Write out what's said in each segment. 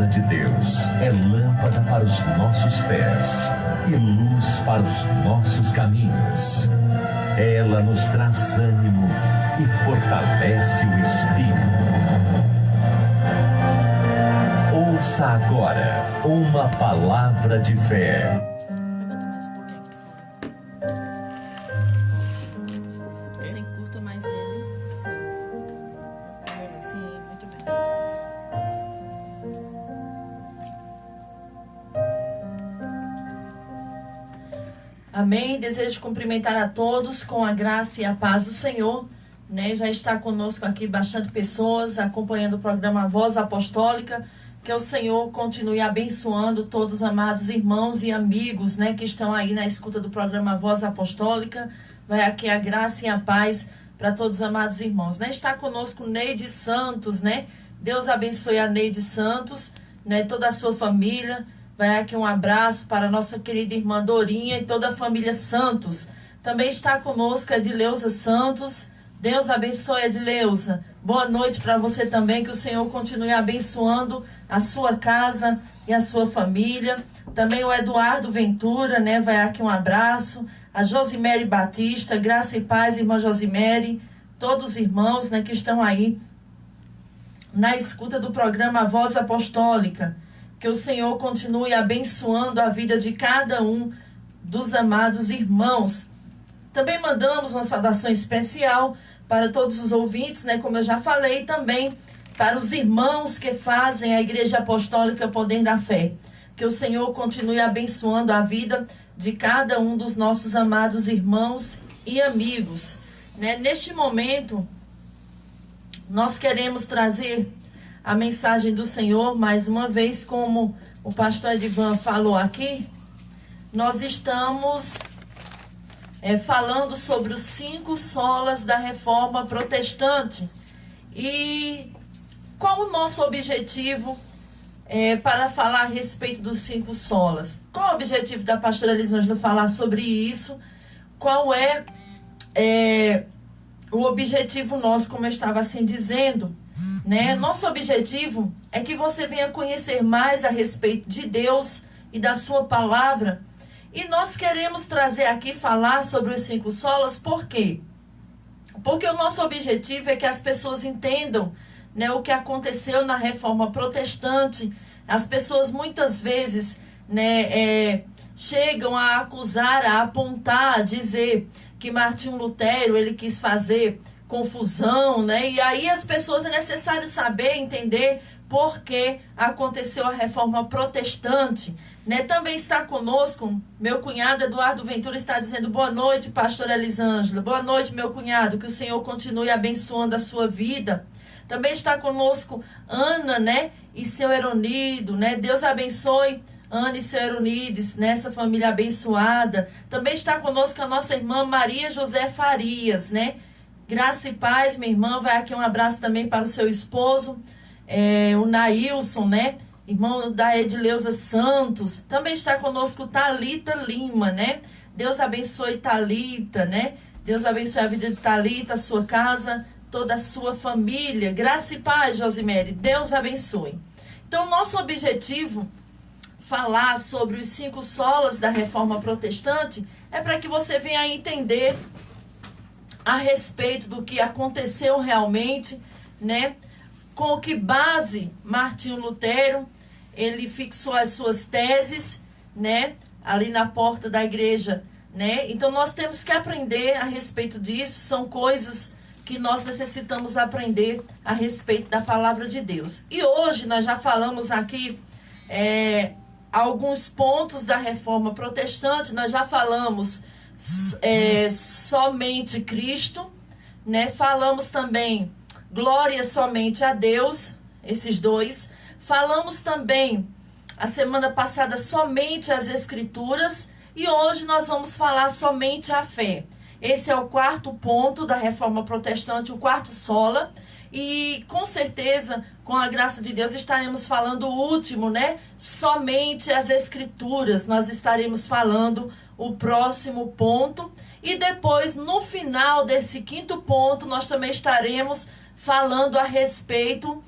palavra de Deus é lâmpada para os nossos pés e luz para os nossos caminhos. Ela nos traz ânimo e fortalece o espírito. Ouça agora uma palavra de fé. Levanta mais um pouquinho aqui, por favor. Você encurta mais ele. Sim. Sim, muito bem. Amém. Desejo cumprimentar a todos com a graça e a paz do Senhor. Já está conosco aqui bastante pessoas acompanhando o programa Voz Apostólica. Que o Senhor continue abençoando todos os amados irmãos e amigos, que estão aí na escuta do programa Voz Apostólica. Vai aqui a graça e a paz para todos os amados irmãos. Está conosco Neide Santos, Deus abençoe a Neide Santos, toda a sua família. Vai aqui um abraço para a nossa querida irmã Dorinha e toda a família Santos. Também está conosco a Edileuza Santos. Deus abençoe a Edileuza. Boa noite para você também, que o Senhor continue abençoando a sua casa e a sua família. Também o Eduardo Ventura, vai aqui um abraço. A Josimere Batista, graça e paz, irmã Josimere. Todos os irmãos, que estão aí na escuta do programa Voz Apostólica. Que o Senhor continue abençoando a vida de cada um dos amados irmãos. Também mandamos uma saudação especial para todos os ouvintes, como eu já falei, também para os irmãos que fazem a Igreja Apostólica Poder da Fé. Que o Senhor continue abençoando a vida de cada um dos nossos amados irmãos e amigos. Neste momento, nós queremos trazer a mensagem do Senhor, mais uma vez, como o pastor Edivan falou aqui, nós estamos falando sobre os 5 solas da Reforma Protestante. E qual o nosso objetivo para falar a respeito dos 5 solas? Qual o objetivo da pastora Elisângela falar sobre isso? Qual é o objetivo nosso, como eu estava assim dizendo? Nosso objetivo é que você venha conhecer mais a respeito de Deus e da sua palavra. E nós queremos trazer aqui, falar sobre os 5 solas, por quê? Porque o nosso objetivo é que as pessoas entendam o que aconteceu na Reforma Protestante. As pessoas muitas vezes chegam a acusar, a apontar, a dizer que Martinho Lutero ele quis fazer confusão, e aí as pessoas é necessário saber, entender por que aconteceu a Reforma Protestante. Também está conosco meu cunhado Eduardo Ventura, está dizendo boa noite, pastora Elisângela. Boa noite, meu cunhado, que o Senhor continue abençoando a sua vida. Também está conosco Ana, e seu Eronido, Deus abençoe Ana e seu Eronides, essa família abençoada. Também está conosco a nossa irmã Maria José Farias, Graça e paz, minha irmã. Vai aqui um abraço também para o seu esposo, o Nailson, irmão da Edileuza Santos. Também está conosco Thalita Lima, Deus abençoe Thalita, Deus abençoe a vida de Thalita, a sua casa, toda a sua família. Graça e paz, Josimere. Deus abençoe. Então, nosso objetivo, falar sobre os 5 solas da Reforma Protestante, é para que você venha entender a respeito do que aconteceu realmente, com que base Martinho Lutero ele fixou as suas teses, ali na porta da igreja, Então nós temos que aprender a respeito disso. São coisas que nós necessitamos aprender a respeito da palavra de Deus. E hoje nós já falamos aqui alguns pontos da Reforma Protestante. Nós já falamos somente Cristo, Falamos também glória somente a Deus, esses 2. Falamos também, a semana passada, somente as Escrituras. E hoje nós vamos falar somente a fé. Esse é o 4º ponto da Reforma Protestante, o 4º sola. E com certeza, com a graça de Deus, estaremos falando o último, Somente as Escrituras. Nós estaremos falando o próximo ponto. E depois, no final desse 5º ponto, nós também estaremos falando a respeito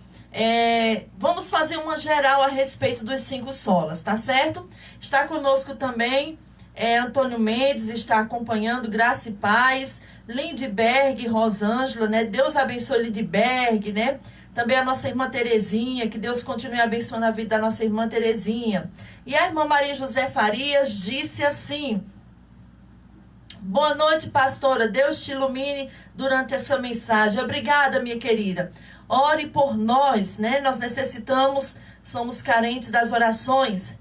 Vamos fazer uma geral a respeito dos 5 solas, tá certo? Está conosco também Antônio Mendes, está acompanhando, Graça e Paz, Lindbergh, Rosângela, né? Deus abençoe Lindbergh, né? Também a nossa irmã Terezinha, que Deus continue abençoando a vida da nossa irmã Terezinha. E a irmã Maria José Farias disse assim: boa noite, pastora, Deus te ilumine durante essa mensagem. Obrigada, minha querida. Ore por nós, né? Nós necessitamos, somos carentes das orações,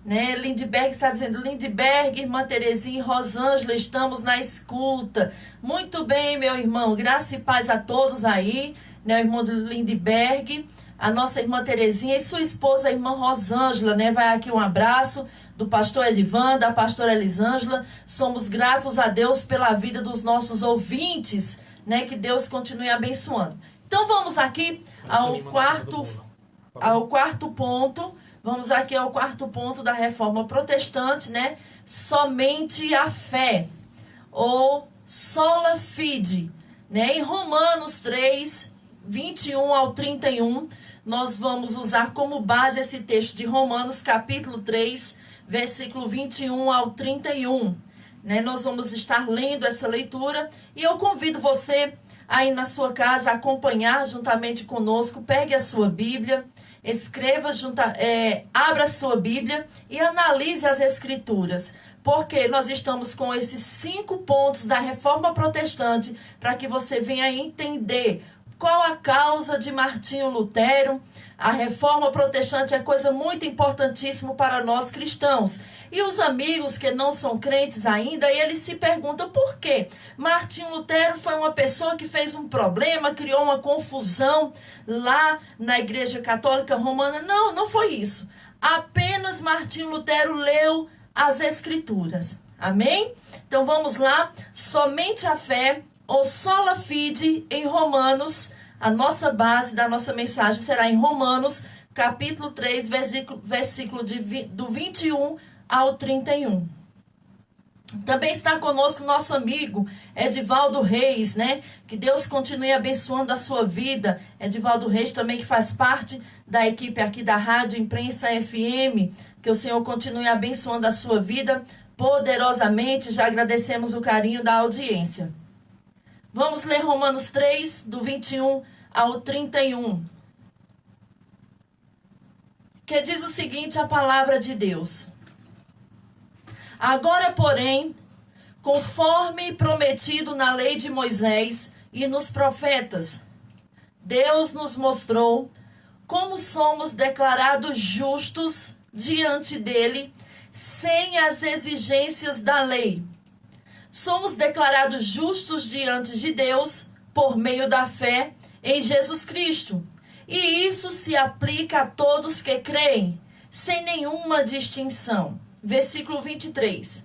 né? Lindbergh está dizendo, Lindbergh, irmã Terezinha e Rosângela, estamos na escuta. Muito bem, meu irmão, graça e paz a todos aí, né? O irmão de Lindbergh, a nossa irmã Terezinha e sua esposa, a irmã Rosângela, né? Vai aqui um abraço do pastor Edivan, da pastora Elisângela. Somos gratos a Deus pela vida dos nossos ouvintes, né? Que Deus continue abençoando. Então vamos aqui ao quarto ponto. Vamos aqui ao quarto ponto da reforma protestante, né? Somente a fé, ou sola fide, né? Em Romanos 3, 21 ao 31, nós vamos usar como base esse texto de Romanos, capítulo 3, versículo 21 ao 31. Né? Nós vamos estar lendo essa leitura e eu convido você aí na sua casa a acompanhar juntamente conosco. Pegue a sua Bíblia, escreva, abra a sua Bíblia e analise as Escrituras. Porque nós estamos com esses 5 pontos da Reforma Protestante para que você venha entender qual a causa de Martinho Lutero. A Reforma Protestante é coisa muito importantíssima para nós cristãos. E os amigos que não são crentes ainda, eles se perguntam por quê? Martinho Lutero foi uma pessoa que fez um problema, criou uma confusão lá na Igreja Católica Romana. Não, não foi isso. Apenas Martinho Lutero leu as Escrituras. Amém? Então vamos lá. Somente a fé, ou sola fide, em Romanos. A nossa base da nossa mensagem será em Romanos, capítulo 3, versículo do 21 ao 31. Também está conosco nosso amigo Edivaldo Reis, né? Que Deus continue abençoando a sua vida. Edivaldo Reis também, que faz parte da equipe aqui da Rádio Imprensa FM. Que o Senhor continue abençoando a sua vida poderosamente. Já agradecemos o carinho da audiência. Vamos ler Romanos 3, do 21 ao 31. Que diz o seguinte, a palavra de Deus. Agora, porém, conforme prometido na lei de Moisés e nos profetas, Deus nos mostrou como somos declarados justos diante dele, sem as exigências da lei. Somos declarados justos diante de Deus por meio da fé em Jesus Cristo. E isso se aplica a todos que creem, sem nenhuma distinção. Versículo 23.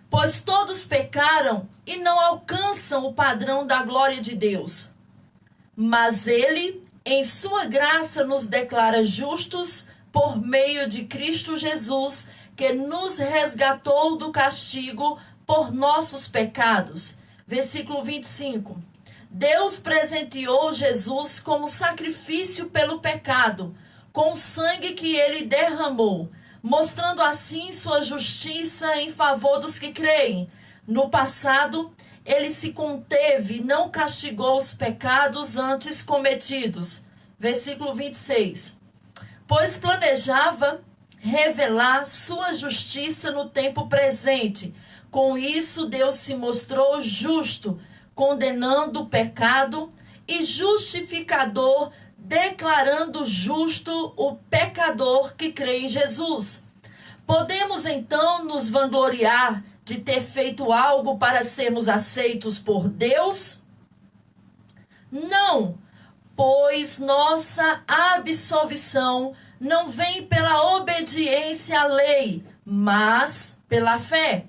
Pois todos pecaram e não alcançam o padrão da glória de Deus. Mas Ele, em sua graça, nos declara justos por meio de Cristo Jesus, que nos resgatou do castigo por nossos pecados. Versículo 25. Deus presenteou Jesus como sacrifício pelo pecado, com o sangue que ele derramou, mostrando assim sua justiça em favor dos que creem. No passado, ele se conteve e não castigou os pecados antes cometidos. Versículo 26. Pois planejava revelar sua justiça no tempo presente. Com isso, Deus se mostrou justo, condenando o pecado, e justificador, declarando justo o pecador que crê em Jesus. Podemos então nos vangloriar de ter feito algo para sermos aceitos por Deus? Não, pois nossa absolvição não vem pela obediência à lei, mas pela fé.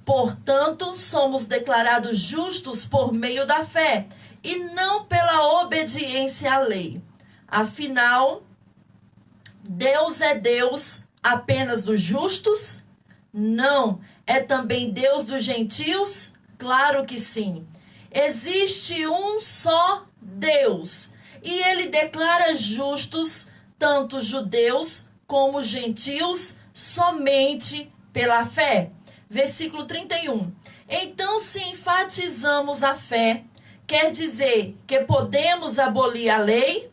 Portanto, somos declarados justos por meio da fé, e não pela obediência à lei. Afinal, Deus é Deus apenas dos justos? Não. É também Deus dos gentios? Claro que sim. Existe um só Deus, e ele declara justos tanto judeus como gentios somente pela fé. Versículo 31. Então, se enfatizamos a fé, quer dizer que podemos abolir a lei?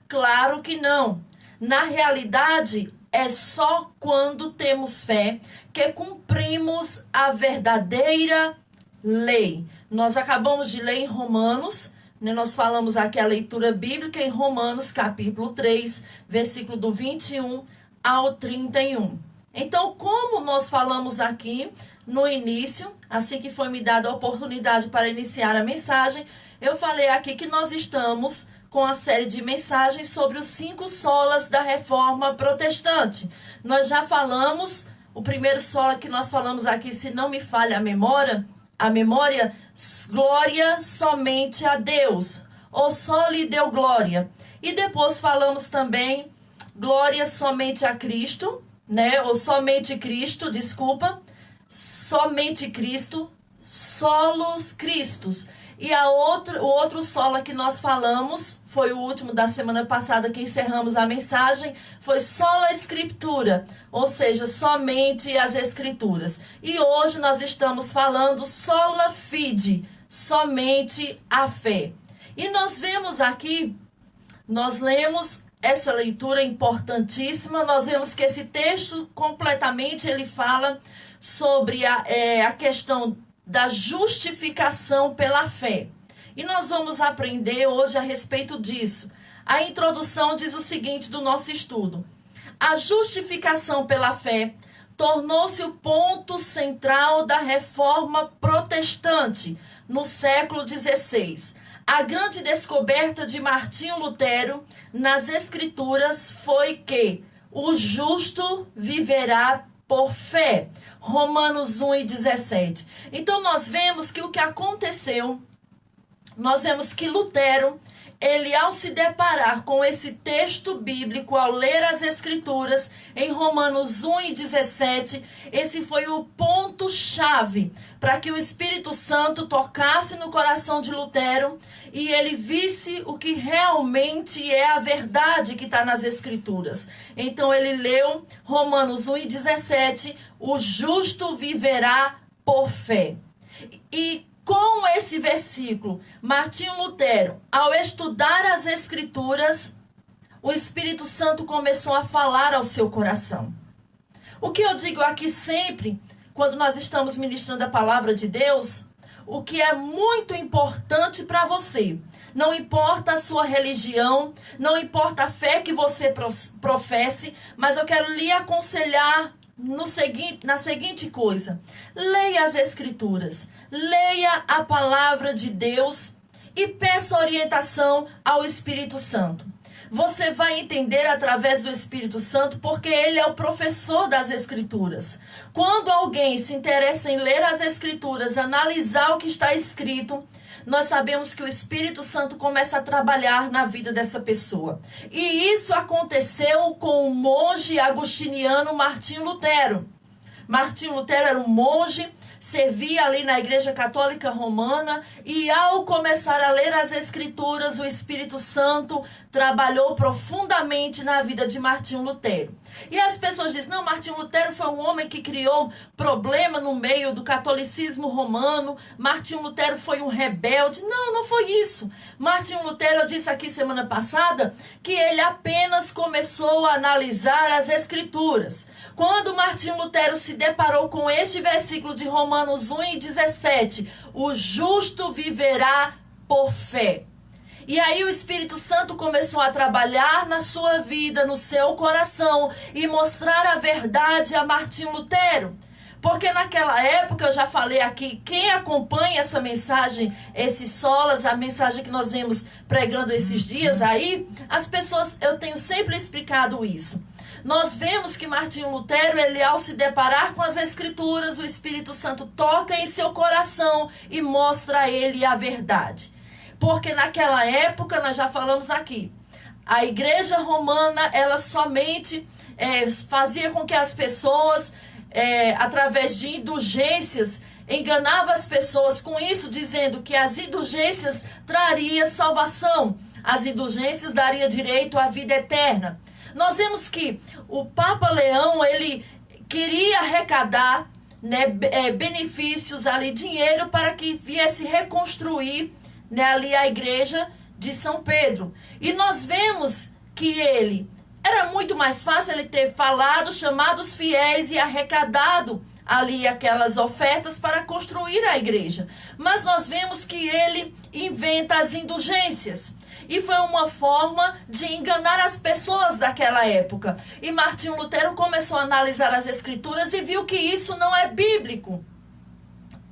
Claro que não. Na realidade, é só quando temos fé que cumprimos a verdadeira lei. Nós acabamos de ler em Romanos, né? Nós falamos aqui a leitura bíblica em Romanos capítulo 3, versículo do 21 ao 31. Então, como nós falamos aqui no início, assim que foi me dada a oportunidade para iniciar a mensagem, eu falei aqui que nós estamos com a série de mensagens sobre os 5 solas da Reforma Protestante. Nós já falamos, o primeiro sola que nós falamos aqui, se não me falha a memória, glória somente a Deus, ou só lhe deu glória. E depois falamos também glória somente a Cristo, né? Ou somente Cristo, somente Cristo, solos Cristos. E o outro sola que nós falamos, foi o último da semana passada que encerramos a mensagem, foi sola Escritura, ou seja, somente as Escrituras. E hoje nós estamos falando sola fide, somente a fé. E nós vemos aqui, nós lemos essa leitura importantíssima, nós vemos que esse texto completamente ele fala sobre a questão da justificação pela fé. E nós vamos aprender hoje a respeito disso. A introdução diz o seguinte do nosso estudo: a justificação pela fé tornou-se o ponto central da reforma protestante no século XVI. A grande descoberta de Martinho Lutero nas Escrituras foi que o justo viverá por fé. Romanos 1:17. Então nós vemos que o que aconteceu, nós vemos que Lutero, ele ao se deparar com esse texto bíblico, ao ler as Escrituras, em Romanos 1:17, esse foi o ponto-chave para que o Espírito Santo tocasse no coração de Lutero e ele visse o que realmente é a verdade que está nas Escrituras. Então ele leu Romanos 1:17, o justo viverá por fé. E com esse versículo, Martinho Lutero, ao estudar as Escrituras, o Espírito Santo começou a falar ao seu coração. O que eu digo aqui sempre, quando nós estamos ministrando a palavra de Deus, o que é muito importante para você, não importa a sua religião, não importa a fé que você professe, mas eu quero lhe aconselhar na seguinte coisa: leia as Escrituras, leia a palavra de Deus e peça orientação ao Espírito Santo. Você vai entender através do Espírito Santo, porque ele é o professor das Escrituras. Quando alguém se interessa em ler as Escrituras, analisar o que está escrito, nós sabemos que o Espírito Santo começa a trabalhar na vida dessa pessoa. E isso aconteceu com o monge agostiniano Martinho Lutero. Martinho Lutero era um monge, servia ali na Igreja Católica Romana, e ao começar a ler as Escrituras, o Espírito Santo trabalhou profundamente na vida de Martinho Lutero. E as pessoas dizem: não, Martinho Lutero foi um homem que criou problema no meio do catolicismo romano, Martinho Lutero foi um rebelde. Não, não foi isso. Martinho Lutero, eu disse aqui semana passada, que ele apenas começou a analisar as Escrituras. Quando Martinho Lutero se deparou com este versículo de Romanos 1:17, o justo viverá por fé. E aí o Espírito Santo começou a trabalhar na sua vida, no seu coração, e mostrar a verdade a Martinho Lutero. Porque naquela época, eu já falei aqui, quem acompanha essa mensagem, esses solas, a mensagem que nós vemos pregando esses dias aí, as pessoas, eu tenho sempre explicado isso. Nós vemos que Martinho Lutero, ele ao se deparar com as Escrituras, o Espírito Santo toca em seu coração e mostra a ele a verdade. Porque naquela época, nós já falamos aqui, a Igreja Romana, ela somente fazia com que as pessoas, através de indulgências, enganava as pessoas com isso, dizendo que as indulgências trariam salvação. as indulgências daria direito à vida eterna. Nós vemos que o Papa Leão, ele queria arrecadar, né, benefícios ali, dinheiro para que viesse reconstruir, né, ali a igreja de São Pedro. E nós vemos que era muito mais fácil ele ter falado, chamado os fiéis e arrecadado ali aquelas ofertas para construir a igreja. Mas nós vemos que ele inventa as indulgências. E foi uma forma de enganar as pessoas daquela época. E Martinho Lutero começou a analisar as escrituras e viu que isso não é bíblico.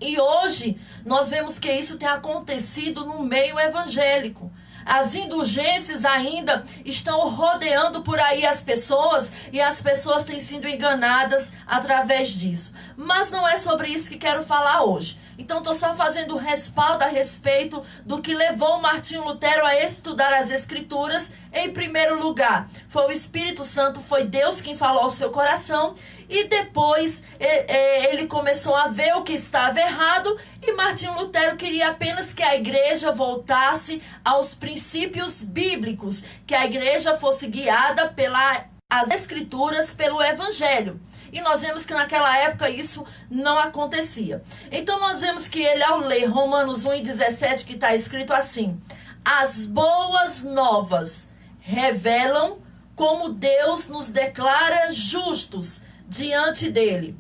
E hoje nós vemos que isso tem acontecido no meio evangélico. As indulgências ainda estão rodeando por aí as pessoas e as pessoas têm sido enganadas através disso. Mas não é sobre isso que quero falar hoje. Então estou só fazendo respaldo a respeito do que levou Martinho Lutero a estudar as Escrituras. Em primeiro lugar, foi o Espírito Santo, foi Deus quem falou ao seu coração. E depois ele começou a ver o que estava errado. E Martinho Lutero queria apenas que a igreja voltasse aos princípios bíblicos. Que a igreja fosse guiada pelas Escrituras, pelo Evangelho. E nós vemos que naquela época isso não acontecia. Então nós vemos que ele, ao ler Romanos 1:17, que está escrito assim: as boas novas revelam como Deus nos declara justos diante dele.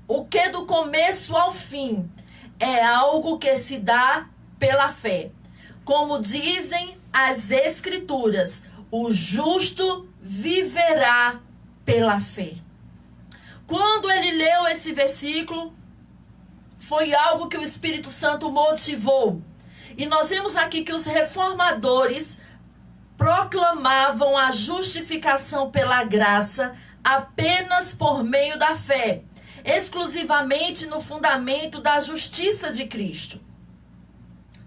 O que do começo ao fim é algo que se dá pela fé. Como dizem as Escrituras, o justo viverá pela fé. Quando ele leu esse versículo, foi algo que o Espírito Santo motivou. E nós vemos aqui que os reformadores proclamavam a justificação pela graça apenas por meio da fé, exclusivamente no fundamento da justiça de Cristo.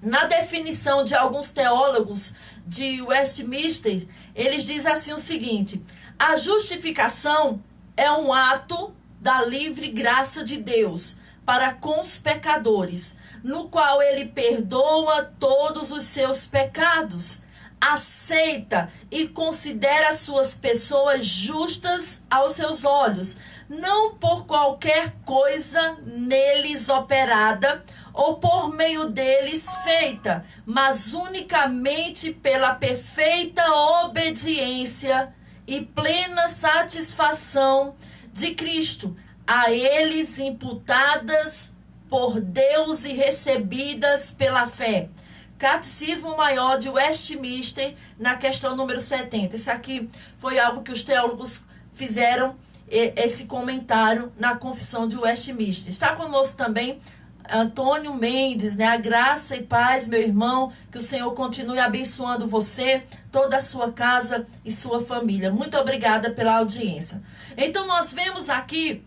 Na definição de alguns teólogos de Westminster, eles dizem assim o seguinte: a justificação é um ato da livre graça de Deus para com os pecadores, no qual ele perdoa todos os seus pecados, aceita e considera as suas pessoas justas aos seus olhos, não por qualquer coisa neles operada ou por meio deles feita, mas unicamente pela perfeita obediência e plena satisfação de Cristo, a eles imputadas por Deus e recebidas pela fé. Catecismo Maior de Westminster, na questão número 70. Isso aqui foi algo que os teólogos fizeram, esse comentário na Confissão de Westminster. Está conosco também Antônio Mendes, né? A graça e paz, meu irmão, que o Senhor continue abençoando você, toda a sua casa e sua família. Muito obrigada pela audiência. Então nós vemos aqui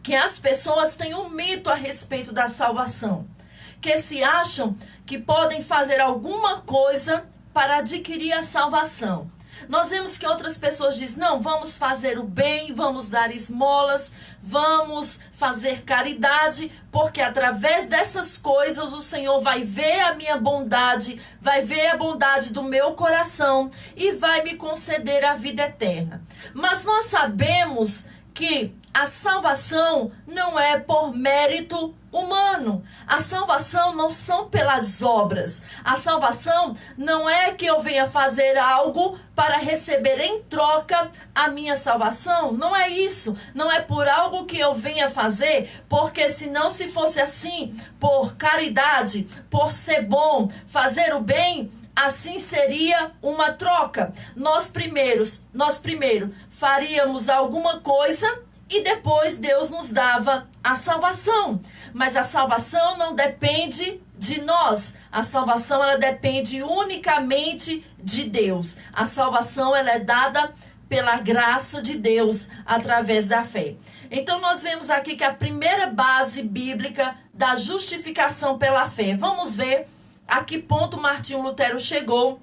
que as pessoas têm um mito a respeito da salvação, que se acham que podem fazer alguma coisa para adquirir a salvação. Nós vemos que outras pessoas dizem: não, vamos fazer o bem, vamos dar esmolas, vamos fazer caridade, porque através dessas coisas o Senhor vai ver a minha bondade, vai ver a bondade do meu coração e vai me conceder a vida eterna. Mas nós sabemos que a salvação não é por mérito humano. A salvação não são pelas obras. A salvação não é que eu venha fazer algo para receber em troca a minha salvação. Não é isso. Não é por algo que eu venha fazer, porque senão, se fosse assim, por caridade, por ser bom, fazer o bem, assim seria uma troca. Nós primeiro faríamos alguma coisa e depois Deus nos dava a salvação. Mas a salvação não depende de nós. A salvação, ela depende unicamente de Deus. A salvação, ela é dada pela graça de Deus através da fé. Então nós vemos aqui que a primeira base bíblica da justificação pela fé. Vamos ver a que ponto Martinho Lutero chegou.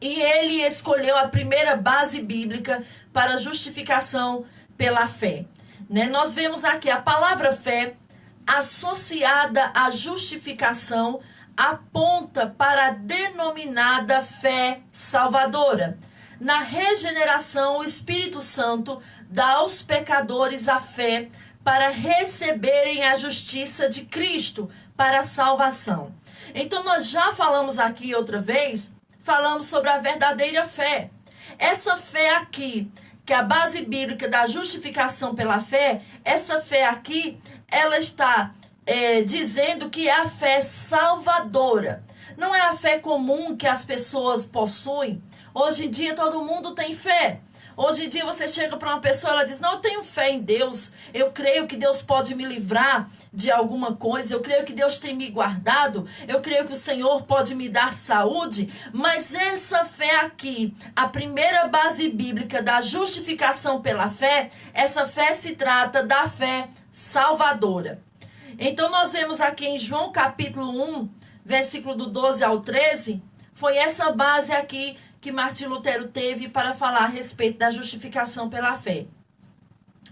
E ele escolheu a primeira base bíblica para a justificação pela fé, né? Nós vemos aqui a palavra fé associada à justificação aponta para a denominada fé salvadora. Na regeneração, o Espírito Santo dá aos pecadores a fé para receberem a justiça de Cristo para a salvação. Então, nós já falamos aqui outra vez, falamos sobre a verdadeira fé. Essa fé aqui, que é a base bíblica da justificação pela fé, essa fé aqui, ela está dizendo que é a fé salvadora. Não é a fé comum que as pessoas possuem. Hoje em dia todo mundo tem fé. Hoje em dia você chega para uma pessoa, ela diz, não, eu tenho fé em Deus, eu creio que Deus pode me livrar de alguma coisa, eu creio que Deus tem me guardado, eu creio que o Senhor pode me dar saúde, mas essa fé aqui, a primeira base bíblica da justificação pela fé, essa fé se trata da fé salvadora. Então nós vemos aqui em João capítulo 1, versículo do 12 ao 13, foi essa base aqui que Martim Lutero teve para falar a respeito da justificação pela fé.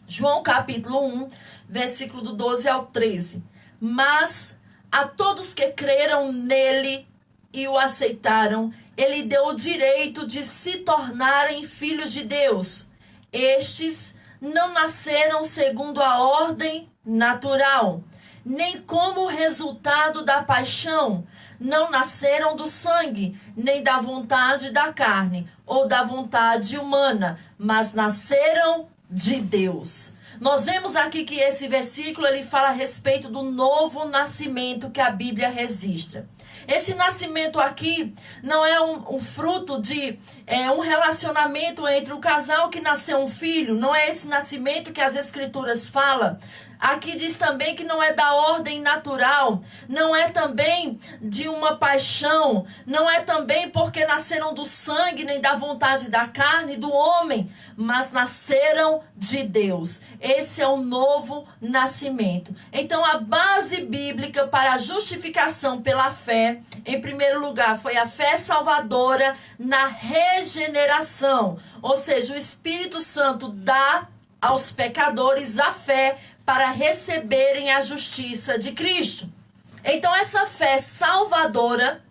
João capítulo 1, versículo do 12 ao 13. Mas a todos que creram nele e o aceitaram, ele deu o direito de se tornarem filhos de Deus. Estes não nasceram segundo a ordem natural, nem como resultado da paixão, não nasceram do sangue, nem da vontade da carne, ou da vontade humana, mas nasceram de Deus. Nós vemos aqui que esse versículo ele fala a respeito do novo nascimento que a Bíblia registra. Esse nascimento aqui não é um fruto de um relacionamento entre o casal que nasceu um filho, não é esse nascimento que as Escrituras falam. Aqui diz também que não é da ordem natural, não é também de uma paixão, não é também porque nasceram do sangue, nem da vontade da carne do homem, mas nasceram de Deus. Esse é o novo nascimento. Então a base bíblica para a justificação pela fé, em primeiro lugar, foi a fé salvadora na regeneração. Ou seja, o Espírito Santo dá aos pecadores a fé para receberem a justiça de Cristo. Então essa fé salvadora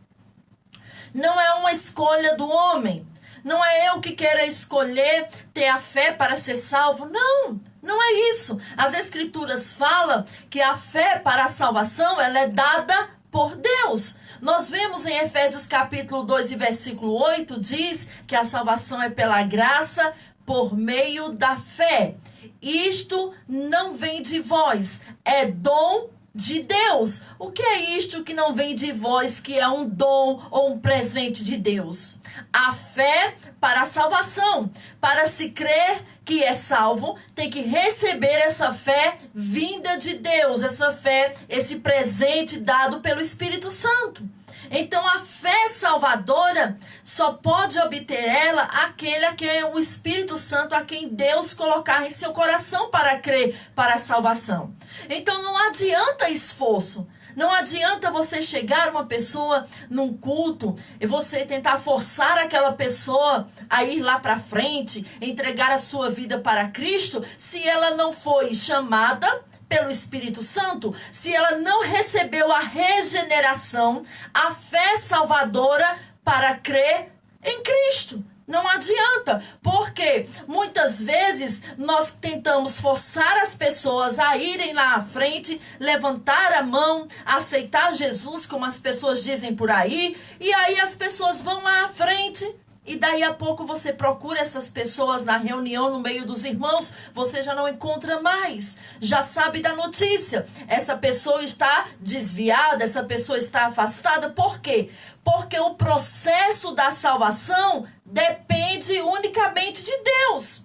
não é uma escolha do homem. Não é eu que queira escolher ter a fé para ser salvo. Não, não é isso. As Escrituras falam que a fé para a salvação ela é dada por Deus. Nós vemos em Efésios capítulo 2 e versículo 8, diz que a salvação é pela graça por meio da fé. Isto não vem de vós, é dom de Deus. O que é isto que não vem de vós, que é um dom ou um presente de Deus? A fé para a salvação. Para se crer que é salvo, tem que receber essa fé vinda de Deus, essa fé, esse presente dado pelo Espírito Santo. Então a fé salvadora só pode obter ela aquele a quem o Espírito Santo, a quem Deus colocar em seu coração para crer para a salvação. Então não adianta esforço. Não adianta você chegar uma pessoa num culto e você tentar forçar aquela pessoa a ir lá para frente, entregar a sua vida para Cristo, se ela não foi chamada pelo Espírito Santo, se ela não recebeu a regeneração, a fé salvadora para crer em Cristo. Não adianta, porque muitas vezes nós tentamos forçar as pessoas a irem lá à frente, levantar a mão, aceitar Jesus, como as pessoas dizem por aí, e aí as pessoas vão lá à frente. E daí a pouco você procura essas pessoas na reunião, no meio dos irmãos, você já não encontra mais. Já sabe da notícia. Essa pessoa está desviada, essa pessoa está afastada. Por quê? Porque o processo da salvação depende unicamente de Deus.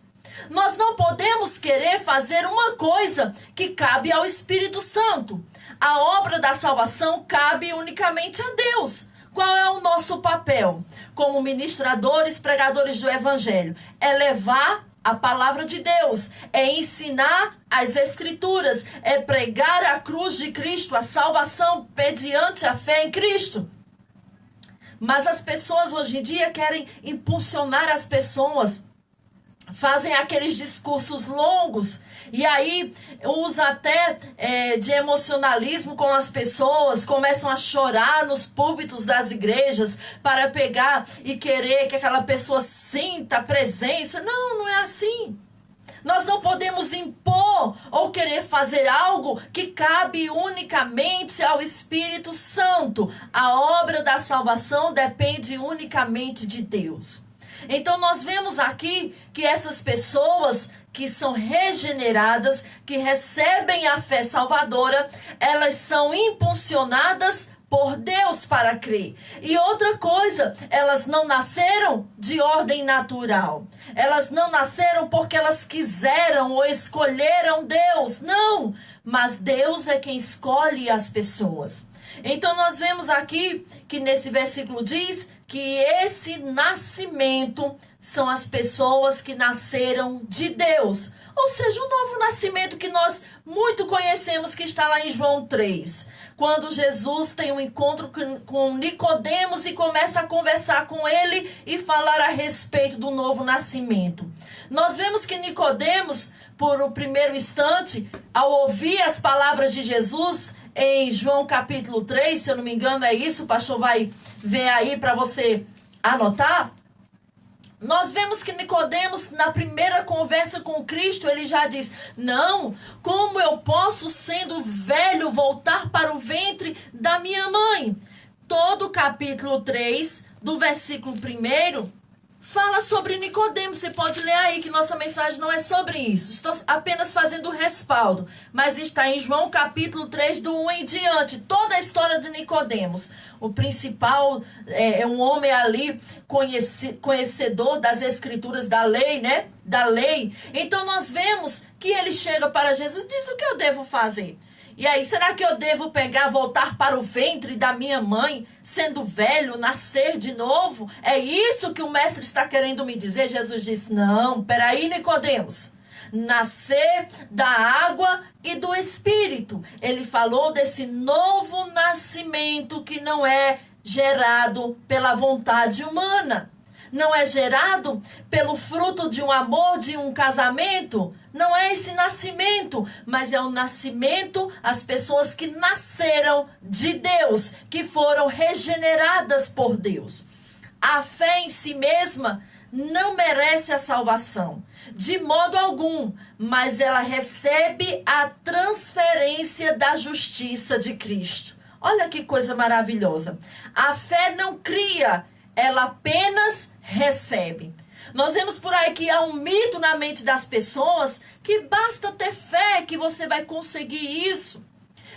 Nós não podemos querer fazer uma coisa que cabe ao Espírito Santo. A obra da salvação cabe unicamente a Deus. Qual é o nosso papel como ministradores, pregadores do Evangelho? É levar a palavra de Deus, é ensinar as Escrituras, é pregar a cruz de Cristo, a salvação mediante a fé em Cristo. Mas as pessoas hoje em dia querem impulsionar as pessoas, fazem aqueles discursos longos e aí usa até de emocionalismo com as pessoas, começam a chorar nos púlpitos das igrejas para pegar e querer que aquela pessoa sinta a presença. Não, não é assim. Nós não podemos impor ou querer fazer algo que cabe unicamente ao Espírito Santo. A obra da salvação depende unicamente de Deus. Então nós vemos aqui que essas pessoas que são regeneradas, que recebem a fé salvadora, elas são impulsionadas por Deus para crer. E outra coisa, elas não nasceram de ordem natural. Elas não nasceram porque elas quiseram ou escolheram Deus. Não, mas Deus é quem escolhe as pessoas. Então nós vemos aqui que nesse versículo diz que esse nascimento são as pessoas que nasceram de Deus. Ou seja, o novo nascimento que nós muito conhecemos, que está lá em João 3. Quando Jesus tem um encontro com Nicodemos e começa a conversar com ele e falar a respeito do novo nascimento. Nós vemos que Nicodemos, por um primeiro instante, ao ouvir as palavras de Jesus, em João capítulo 3, se eu não me engano é isso, o pastor vai ver aí para você anotar. Nós vemos que Nicodemos, na primeira conversa com Cristo, ele já diz: não, como eu posso, sendo velho, voltar para o ventre da minha mãe? Todo o capítulo 3, do versículo 1, fala sobre Nicodemos. Você pode ler aí que nossa mensagem não é sobre isso. Estou apenas fazendo o respaldo. Mas está em João capítulo 3, do 1 em diante. Toda a história de Nicodemos. O principal é um homem ali conhecedor das escrituras da lei, né? Da lei. Então nós vemos que ele chega para Jesus e diz: o que eu devo fazer? E aí, será que eu devo voltar para o ventre da minha mãe, sendo velho, nascer de novo? É isso que o mestre está querendo me dizer? Jesus disse: não, peraí, Nicodemos. Nascer da água e do Espírito. Ele falou desse novo nascimento que não é gerado pela vontade humana. Não é gerado pelo fruto de um amor, de um casamento. Não é esse nascimento, mas é o nascimento, as pessoas que nasceram de Deus, que foram regeneradas por Deus. A fé em si mesma não merece a salvação, de modo algum, mas ela recebe a transferência da justiça de Cristo. Olha que coisa maravilhosa. A fé não cria, ela apenas recebe. Nós vemos por aí que há um mito na mente das pessoas que basta ter fé que você vai conseguir isso.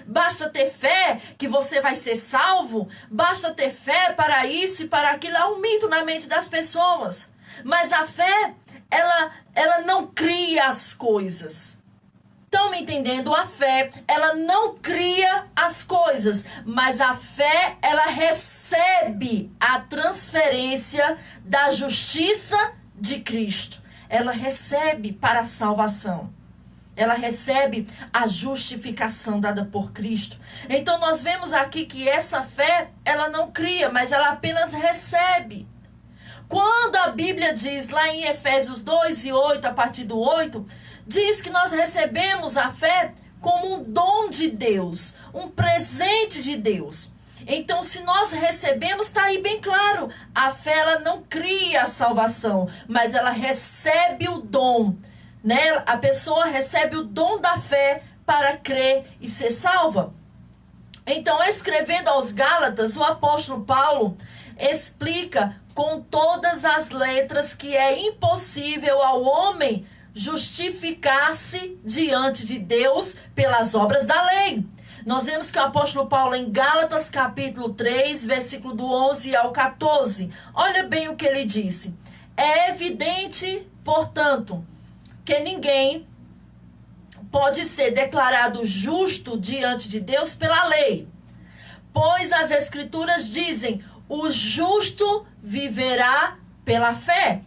Basta ter fé que você vai ser salvo. Basta ter fé para isso e para aquilo. Há um mito na mente das pessoas. Mas a fé, ela não cria as coisas. Estão me entendendo? A fé, ela não cria as coisas, mas a fé, ela recebe a transferência da justiça de Cristo. Ela recebe para a salvação. Ela recebe a justificação dada por Cristo. Então nós vemos aqui que essa fé, ela não cria, mas ela apenas recebe. Quando a Bíblia diz lá em Efésios 2:8, a partir do 8, diz que nós recebemos a fé como um dom de Deus, um presente de Deus. Então, se nós recebemos, está aí bem claro, a fé ela não cria a salvação, mas ela recebe o dom, né? A pessoa recebe o dom da fé para crer e ser salva. Então, escrevendo aos Gálatas, o apóstolo Paulo explica com todas as letras que é impossível ao homem justificar-se diante de Deus pelas obras da lei. Nós vemos que o apóstolo Paulo em Gálatas capítulo 3, versículo do 11 ao 14, olha bem o que ele disse. É evidente, portanto, que ninguém pode ser declarado justo diante de Deus pela lei, pois as escrituras dizem: o justo viverá pela fé.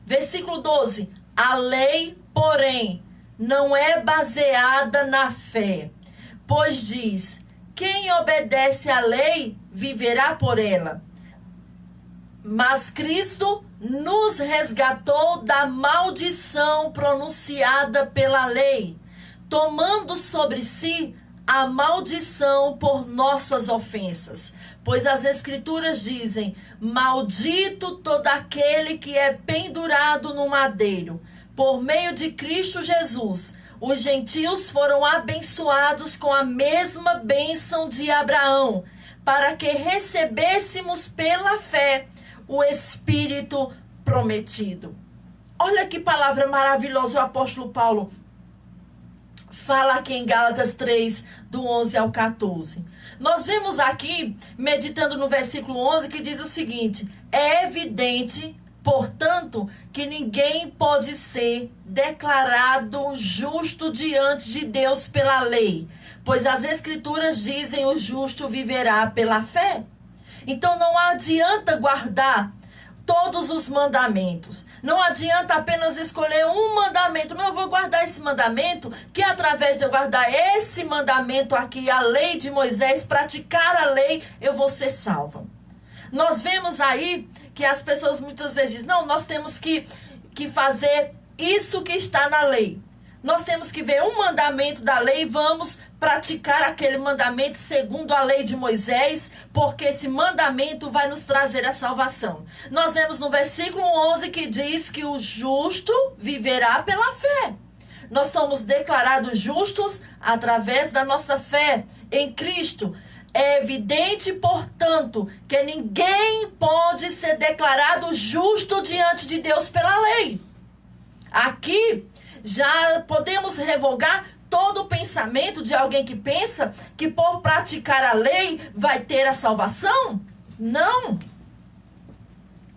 Versículo 12. A lei, porém, não é baseada na fé, pois diz: quem obedece à lei viverá por ela. Mas Cristo nos resgatou da maldição pronunciada pela lei, tomando sobre si a maldição por nossas ofensas. Pois as Escrituras dizem: maldito todo aquele que é pendurado no madeiro. Por meio de Cristo Jesus, os gentios foram abençoados com a mesma bênção de Abraão, para que recebêssemos pela fé o Espírito prometido. Olha que palavra maravilhosa o apóstolo Paulo fala aqui em Gálatas 3, do 11 ao 14. Nós vemos aqui, meditando no versículo 11, que diz o seguinte: é evidente, portanto, que ninguém pode ser declarado justo diante de Deus pela lei, pois as Escrituras dizem: o justo viverá pela fé. Então não adianta guardar todos os mandamentos. Não adianta apenas escolher um mandamento. Não, eu vou guardar esse mandamento, que através de eu guardar esse mandamento aqui, a lei de Moisés, praticar a lei, eu vou ser salva. Nós vemos aí que as pessoas muitas vezes dizem: não, nós temos que fazer isso que está na lei. Nós temos que ver um mandamento da lei e vamos praticar aquele mandamento segundo a lei de Moisés, porque esse mandamento vai nos trazer a salvação. Nós vemos no versículo 11 que diz que o justo viverá pela fé. Nós somos declarados justos através da nossa fé em Cristo. É evidente, portanto, que ninguém pode ser declarado justo diante de Deus pela lei. Aqui já podemos revogar todo o pensamento de alguém que pensa que por praticar a lei vai ter a salvação? Não.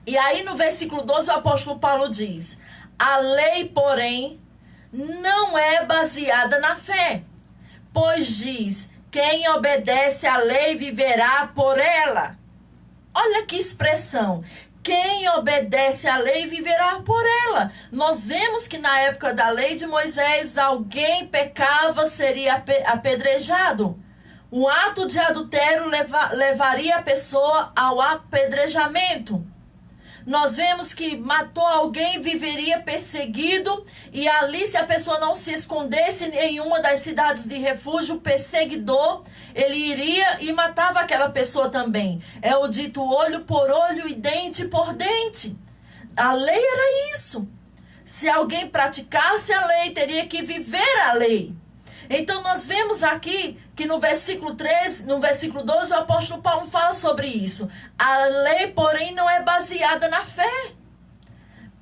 E aí no versículo 12 o apóstolo Paulo diz: a lei, porém, não é baseada na fé, pois diz: quem obedece à lei viverá por ela. Olha que expressão. Quem obedece à lei viverá por ela. Nós vemos que na época da lei de Moisés, alguém pecava, seria apedrejado. Um ato de adultério levaria a pessoa ao apedrejamento. Nós vemos que matou alguém, viveria perseguido, e ali, se a pessoa não se escondesse em uma das cidades de refúgio, o perseguidor, ele iria e matava aquela pessoa também. É o dito olho por olho e dente por dente. A lei era isso. Se alguém praticasse a lei, teria que viver a lei. Então nós vemos aqui que no versículo 13, no versículo 12, o apóstolo Paulo fala sobre isso. A lei, porém, não é baseada na fé.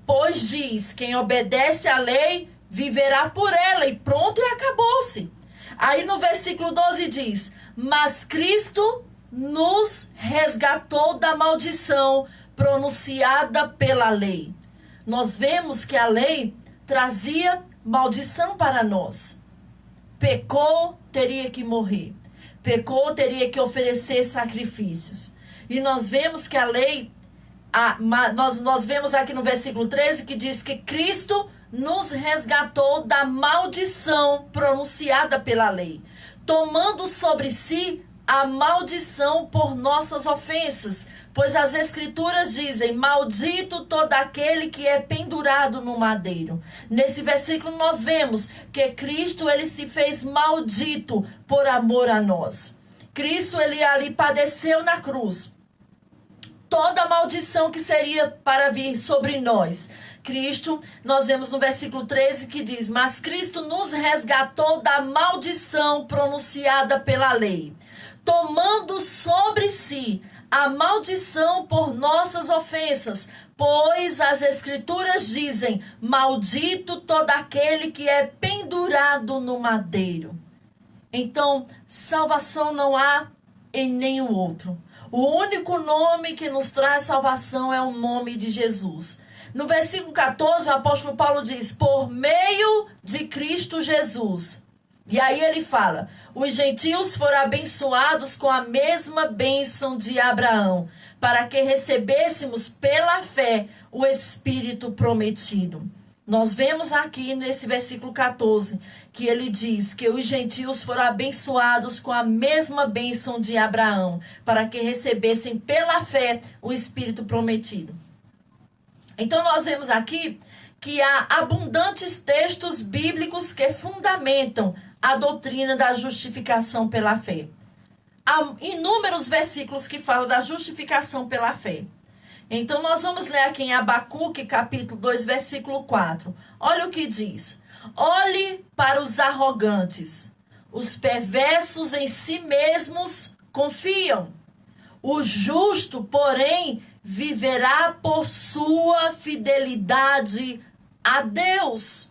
Pois diz: quem obedece à lei viverá por ela, e pronto, e acabou-se. Aí no versículo 12 diz: mas Cristo nos resgatou da maldição pronunciada pela lei. Nós vemos que a lei trazia maldição para nós. Pecou, teria que morrer. Pecou, teria que oferecer sacrifícios. E nós vemos que a lei, nós vemos aqui no versículo 13 que diz que Cristo nos resgatou da maldição pronunciada pela lei, tomando sobre si a maldição por nossas ofensas. Pois as Escrituras dizem: maldito todo aquele que é pendurado no madeiro. Nesse versículo nós vemos que Cristo, ele se fez maldito por amor a nós. Cristo, ele ali padeceu na cruz toda a maldição que seria para vir sobre nós. Cristo, nós vemos no versículo 13 que diz: mas Cristo nos resgatou da maldição pronunciada pela lei, tomando sobre si a maldição por nossas ofensas, pois as Escrituras dizem: maldito todo aquele que é pendurado no madeiro. Então, salvação não há em nenhum outro. O único nome que nos traz salvação é o nome de Jesus. No versículo 14, o apóstolo Paulo diz: por meio de Cristo Jesus. E aí ele fala: os gentios foram abençoados com a mesma bênção de Abraão, para que recebêssemos pela fé o Espírito prometido. Nós vemos aqui nesse versículo 14, que ele diz que os gentios foram abençoados com a mesma bênção de Abraão, para que recebessem pela fé o Espírito prometido. Então nós vemos aqui que há abundantes textos bíblicos que fundamentam a doutrina da justificação pela fé. Há inúmeros versículos que falam da justificação pela fé. Então, nós vamos ler aqui em Abacuque, capítulo 2, versículo 4. Olha o que diz. Olhe para os arrogantes. Os perversos em si mesmos confiam. O justo, porém, viverá por sua fidelidade a Deus.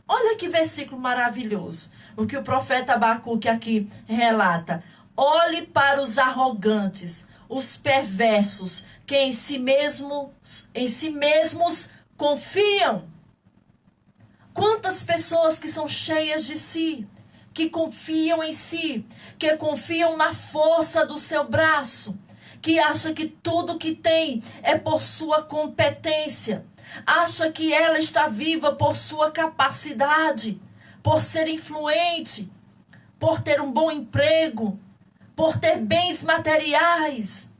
Olha que versículo maravilhoso. O que o profeta Abacuque aqui relata. Olhe para os arrogantes, os perversos, que em si mesmos confiam. Quantas pessoas que são cheias de si, que confiam em si, que confiam na força do seu braço, que acha que tudo que tem é por sua competência, acha que ela está viva por sua capacidade, por ser influente, por ter um bom emprego, por ter bens materiais.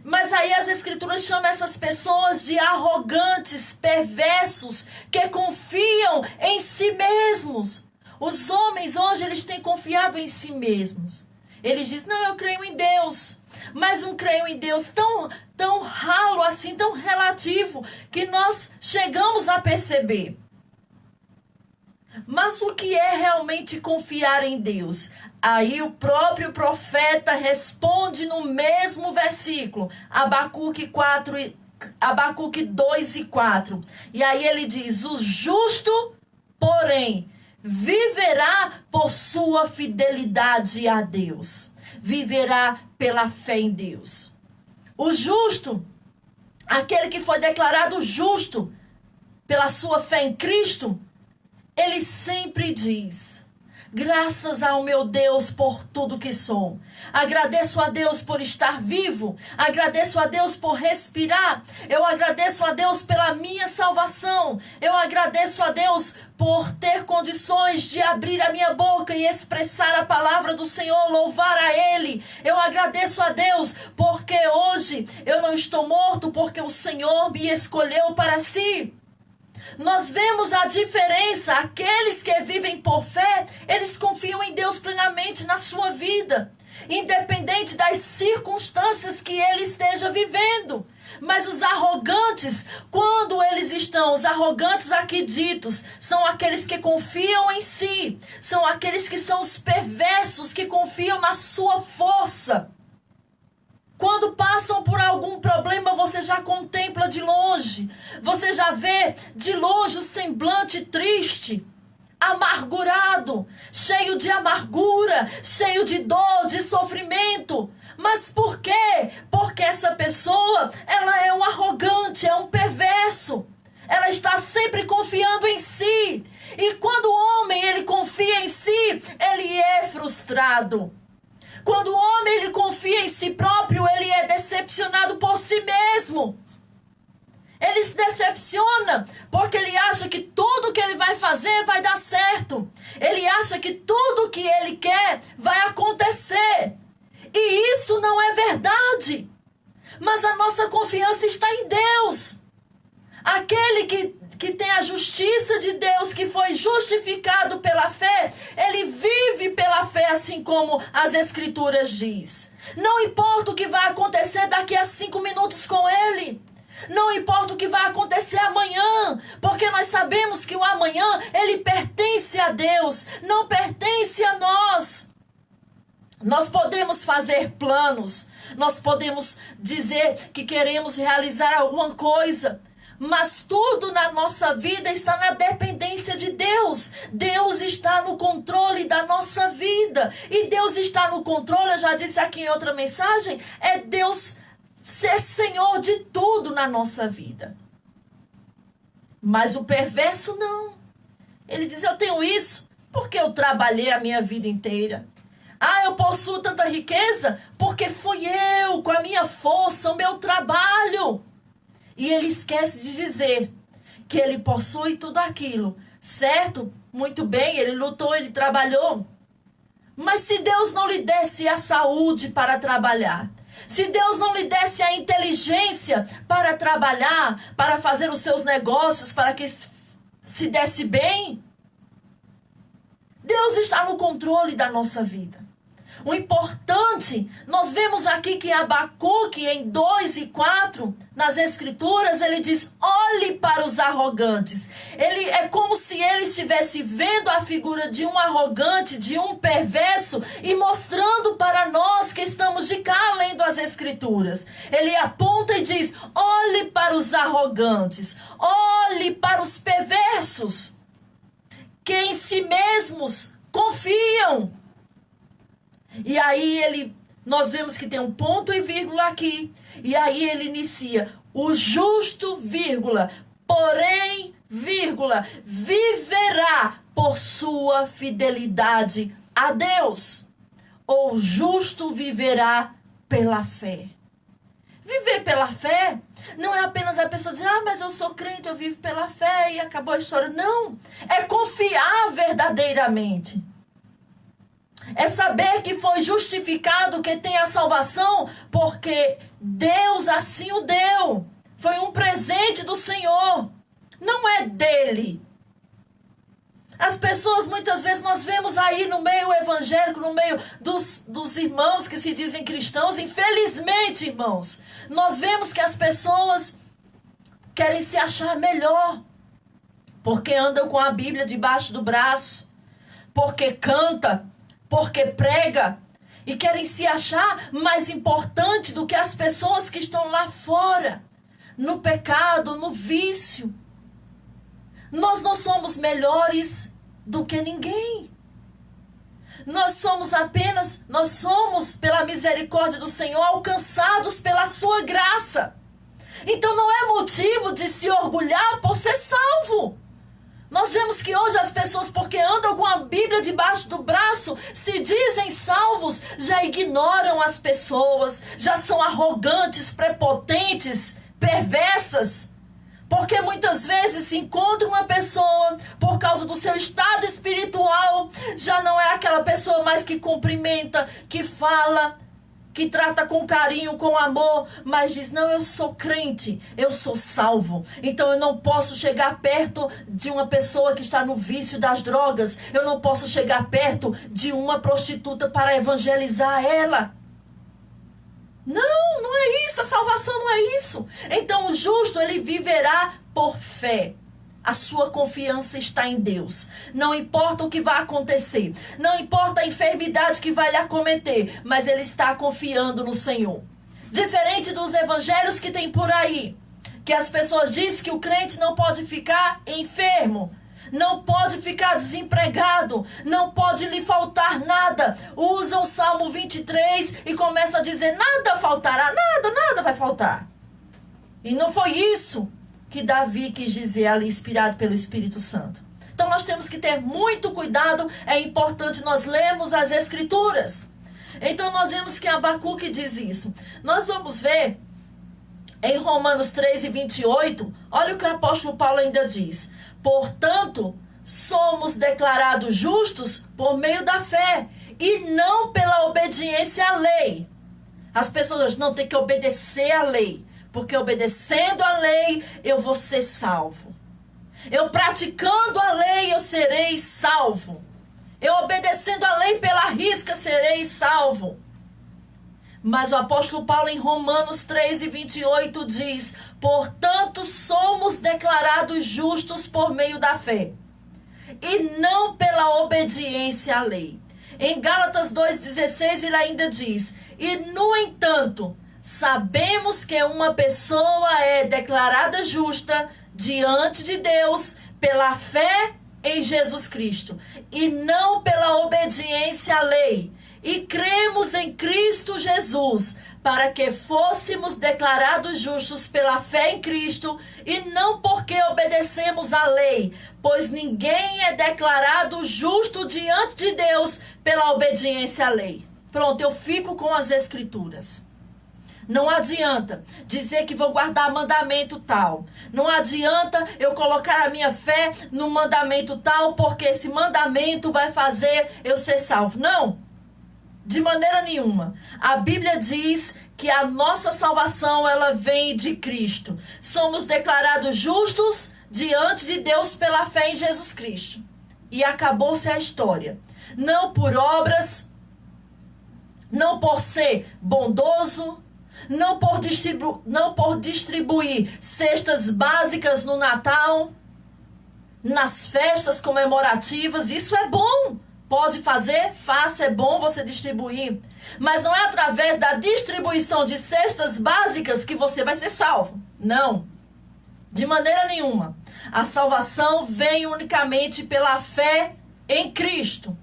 Mas aí as escrituras chamam essas pessoas de arrogantes, perversos, que confiam em si mesmos. Os homens hoje, eles têm confiado em si mesmos. Eles dizem, não, eu creio em Deus. Mas um creio em Deus tão ralo assim, tão relativo, que nós chegamos a perceber. Mas o que é realmente confiar em Deus? Aí o próprio profeta responde no mesmo versículo, Abacuque 2 e 4. E aí ele diz, o justo, porém, viverá por sua fidelidade a Deus. Viverá pela fé em Deus. O justo, aquele que foi declarado justo pela sua fé em Cristo, ele sempre diz, graças ao meu Deus por tudo que sou. Agradeço a Deus por estar vivo. Agradeço a Deus por respirar. Eu agradeço a Deus pela minha salvação. Eu agradeço a Deus por ter condições de abrir a minha boca e expressar a palavra do Senhor, louvar a Ele. Eu agradeço a Deus porque hoje eu não estou morto, porque o Senhor me escolheu para si. Nós vemos a diferença. Aqueles que vivem por fé, eles confiam em Deus plenamente na sua vida, independente das circunstâncias que ele esteja vivendo. Mas os arrogantes, quando eles estão, os arrogantes aqui ditos, são aqueles que confiam em si, são aqueles que são os perversos, que confiam na sua força. Quando passam por algum problema, você já contempla de longe. Você já vê de longe o semblante triste, amargurado, cheio de amargura, cheio de dor, de sofrimento. Mas por quê? Porque essa pessoa, ela é um arrogante, é um perverso. Ela está sempre confiando em si. E quando o homem, ele confia em si, ele é frustrado. Quando o homem, ele confia em si próprio, ele é decepcionado por si mesmo. Ele se decepciona porque ele acha que tudo que ele vai fazer vai dar certo. Ele acha que tudo que ele quer vai acontecer. E isso não é verdade. Mas a nossa confiança está em Deus. Aquele que tem a justiça de Deus, que foi justificado pela fé, ele vive pela fé, assim como as Escrituras diz. Não importa o que vai acontecer daqui a 5 minutos com ele. Não importa o que vai acontecer amanhã, porque nós sabemos que o amanhã, ele pertence a Deus, não pertence a nós. Nós podemos fazer planos, nós podemos dizer que queremos realizar alguma coisa, mas tudo na nossa vida está na dependência de Deus. Deus está no controle da nossa vida. E Deus está no controle, eu já disse aqui em outra mensagem, é Deus ser Senhor de tudo na nossa vida. Mas o perverso não. Ele diz, eu tenho isso porque eu trabalhei a minha vida inteira. Ah, eu possuo tanta riqueza porque fui eu, com a minha força, o meu trabalho. E ele esquece de dizer que ele possui tudo aquilo. Certo? Muito bem, ele lutou, ele trabalhou. Mas se Deus não lhe desse a saúde para trabalhar, se Deus não lhe desse a inteligência para trabalhar, para fazer os seus negócios, para que se desse bem, Deus está no controle da nossa vida. O importante, nós vemos aqui que Abacuque, em 2:4, nas Escrituras, ele diz: olhe para os arrogantes. Ele é como se ele estivesse vendo a figura de um arrogante, de um perverso, e mostrando para nós que estamos de cá lendo as Escrituras. Ele aponta e diz: olhe para os arrogantes, olhe para os perversos, que em si mesmos confiam. E aí nós vemos que tem um ponto e vírgula aqui. E aí ele inicia: o justo, vírgula, porém, vírgula, viverá por sua fidelidade a Deus. Ou o justo viverá pela fé. Viver pela fé não é apenas a pessoa dizer: mas eu sou crente, eu vivo pela fé e acabou a história. Não, é confiar verdadeiramente. É saber que foi justificado, que tem a salvação, porque Deus assim o deu. Foi um presente do Senhor, não é dele. As pessoas, muitas vezes, nós vemos aí no meio evangélico, no meio dos irmãos que se dizem cristãos, infelizmente, irmãos, nós vemos que as pessoas querem se achar melhor, porque andam com a Bíblia debaixo do braço, porque canta, porque prega, e querem se achar mais importante do que as pessoas que estão lá fora, no pecado, no vício. Nós não somos melhores do que ninguém. Nós somos, pela misericórdia do Senhor, alcançados pela sua graça. Então não é motivo de se orgulhar por ser salvo. Nós vemos que hoje as pessoas, porque andam com a Bíblia debaixo do braço, se dizem salvos, já ignoram as pessoas, já são arrogantes, prepotentes, perversas. Porque muitas vezes se encontra uma pessoa, por causa do seu estado espiritual, já não é aquela pessoa mais que cumprimenta, que fala, que trata com carinho, com amor, mas diz: não, eu sou crente, eu sou salvo, então eu não posso chegar perto de uma pessoa que está no vício das drogas, eu não posso chegar perto de uma prostituta para evangelizar ela. Não, não é isso, a salvação não é isso. Então o justo, ele viverá por fé. A sua confiança está em Deus. Não importa o que vai acontecer, não importa a enfermidade que vai lhe acometer, mas ele está confiando no Senhor. Diferente dos evangelhos que tem por aí, que as pessoas dizem que o crente não pode ficar enfermo, não pode ficar desempregado, não pode lhe faltar nada. Usa o Salmo 23 e começa a dizer: nada faltará, nada vai faltar. E não foi isso que Davi quis dizer ali, inspirado pelo Espírito Santo. Então nós temos que ter muito cuidado, é importante nós lermos as Escrituras. Então nós vemos que Abacuque diz isso. Nós vamos ver em Romanos 3:28, olha o que o apóstolo Paulo ainda diz: portanto, somos declarados justos por meio da fé e não pela obediência à lei. As pessoas não têm que obedecer à lei, porque obedecendo à lei eu vou ser salvo. Eu praticando a lei eu serei salvo. Eu obedecendo a lei pela risca serei salvo. Mas o apóstolo Paulo em Romanos 3:28 diz: portanto somos declarados justos por meio da fé e não pela obediência à lei. Em Gálatas 2:16 ele ainda diz: e no entanto sabemos que uma pessoa é declarada justa diante de Deus pela fé em Jesus Cristo e não pela obediência à lei. E cremos em Cristo Jesus, para que fôssemos declarados justos pela fé em Cristo, e não porque obedecemos à lei, pois ninguém é declarado justo diante de Deus pela obediência à lei. Pronto, eu fico com as Escrituras. Não adianta dizer que vou guardar mandamento tal. Não adianta eu colocar a minha fé no mandamento tal, porque esse mandamento vai fazer eu ser salvo. Não, de maneira nenhuma. A Bíblia diz que a nossa salvação, ela vem de Cristo. Somos declarados justos diante de Deus pela fé em Jesus Cristo. E acabou-se a história. Não por obras, não por ser bondoso, não por distribuir cestas básicas no Natal, nas festas comemorativas. Isso é bom. Pode fazer? Faça, é bom você distribuir. Mas não é através da distribuição de cestas básicas que você vai ser salvo. Não. De maneira nenhuma. A salvação vem unicamente pela fé em Cristo.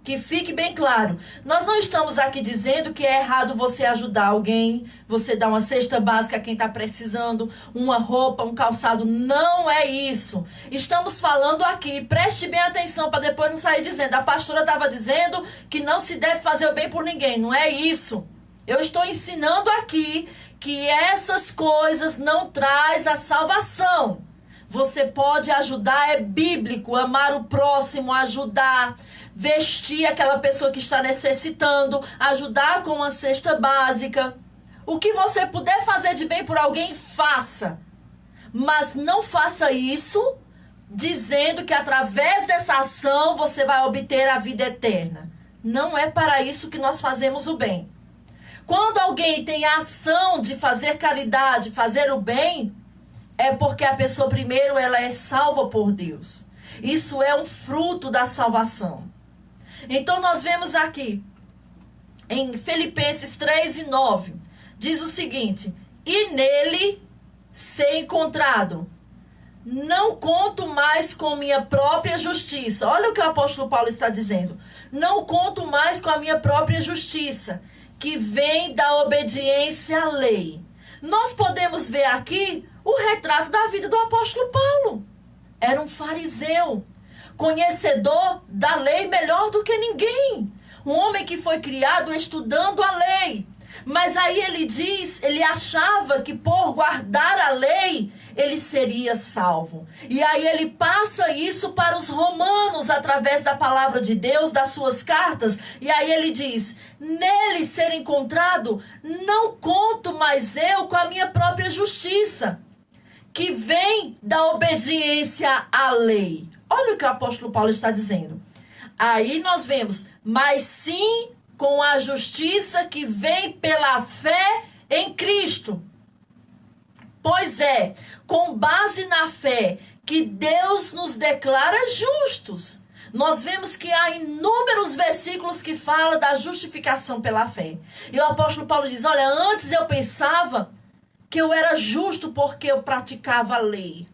Que fique bem claro, nós não estamos aqui dizendo que é errado você ajudar alguém, você dar uma cesta básica a quem está precisando, uma roupa, um calçado. Não é isso. Estamos falando aqui, preste bem atenção para depois não sair dizendo, a pastora estava dizendo que não se deve fazer o bem por ninguém. Não é isso. Eu estou ensinando aqui que essas coisas não trazem a salvação. Você pode ajudar, é bíblico, amar o próximo, ajudar, vestir aquela pessoa que está necessitando, ajudar com uma cesta básica. O que você puder fazer de bem por alguém, faça. Mas não faça isso dizendo que através dessa ação você vai obter a vida eterna. Não é para isso que nós fazemos o bem. Quando alguém tem a ação de fazer caridade, fazer o bem, é porque a pessoa primeiro ela é salva por Deus. Isso é um fruto da salvação. Então nós vemos aqui em Filipenses 3:9, diz o seguinte: e nele ser encontrado, não conto mais com minha própria justiça. Olha o que o apóstolo Paulo está dizendo. Não conto mais com a minha própria justiça, que vem da obediência à lei. Nós podemos ver aqui o retrato da vida do apóstolo Paulo. Era um fariseu, conhecedor da lei melhor do que ninguém. Um homem que foi criado estudando a lei. Mas aí ele diz, ele achava que por guardar a lei, ele seria salvo. E aí ele passa isso para os romanos, através da palavra de Deus, das suas cartas. E aí ele diz, nele ser encontrado, não conto mais eu com a minha própria justiça, que vem da obediência à lei. Olha o que o apóstolo Paulo está dizendo. Aí nós vemos, mas sim com a justiça que vem pela fé em Cristo. Pois é, com base na fé que Deus nos declara justos. Nós vemos que há inúmeros versículos que falam da justificação pela fé. E o apóstolo Paulo diz, olha, antes eu pensava que eu era justo porque eu praticava a lei.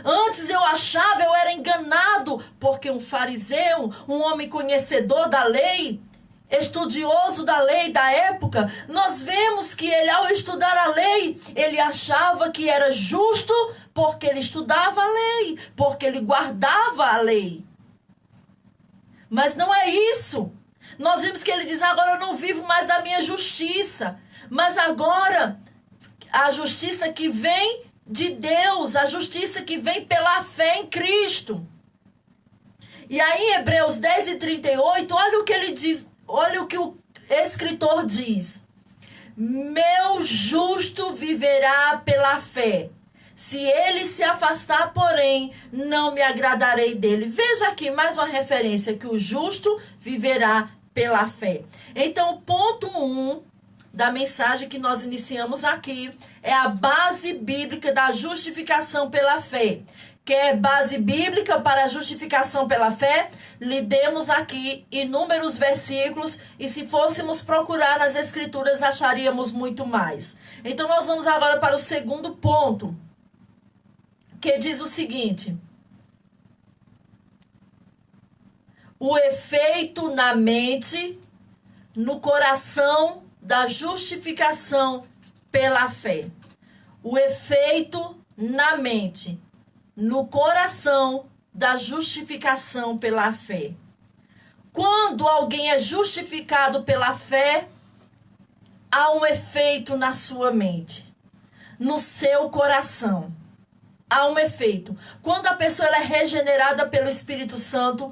Antes eu achava, eu era enganado porque um fariseu, um homem conhecedor da lei, estudioso da lei da época, nós vemos que ele, ao estudar a lei, ele achava que era justo porque ele estudava a lei, porque ele guardava a lei. Mas não é isso. Nós vemos que ele diz, agora eu não vivo mais da minha justiça, mas agora a justiça que vem de Deus, a justiça que vem pela fé em Cristo. E aí em Hebreus 10:38, olha o que ele diz. Olha o que o escritor diz. Meu justo viverá pela fé. Se ele se afastar, porém, não me agradarei dele. Veja aqui mais uma referência, que o justo viverá pela fé. Então, o ponto 1 da mensagem que nós iniciamos aqui é a base bíblica da justificação pela fé. Quer base bíblica para a justificação pela fé? Lhe demos aqui inúmeros versículos e se fôssemos procurar nas escrituras acharíamos muito mais. Então nós vamos agora para o segundo ponto, que diz o seguinte: o efeito na mente, no coração da justificação pela fé. O efeito na mente, no coração da justificação pela fé. Quando alguém é justificado pela fé, há um efeito na sua mente, no seu coração. Há um efeito. Quando a pessoa ela é regenerada pelo Espírito Santo,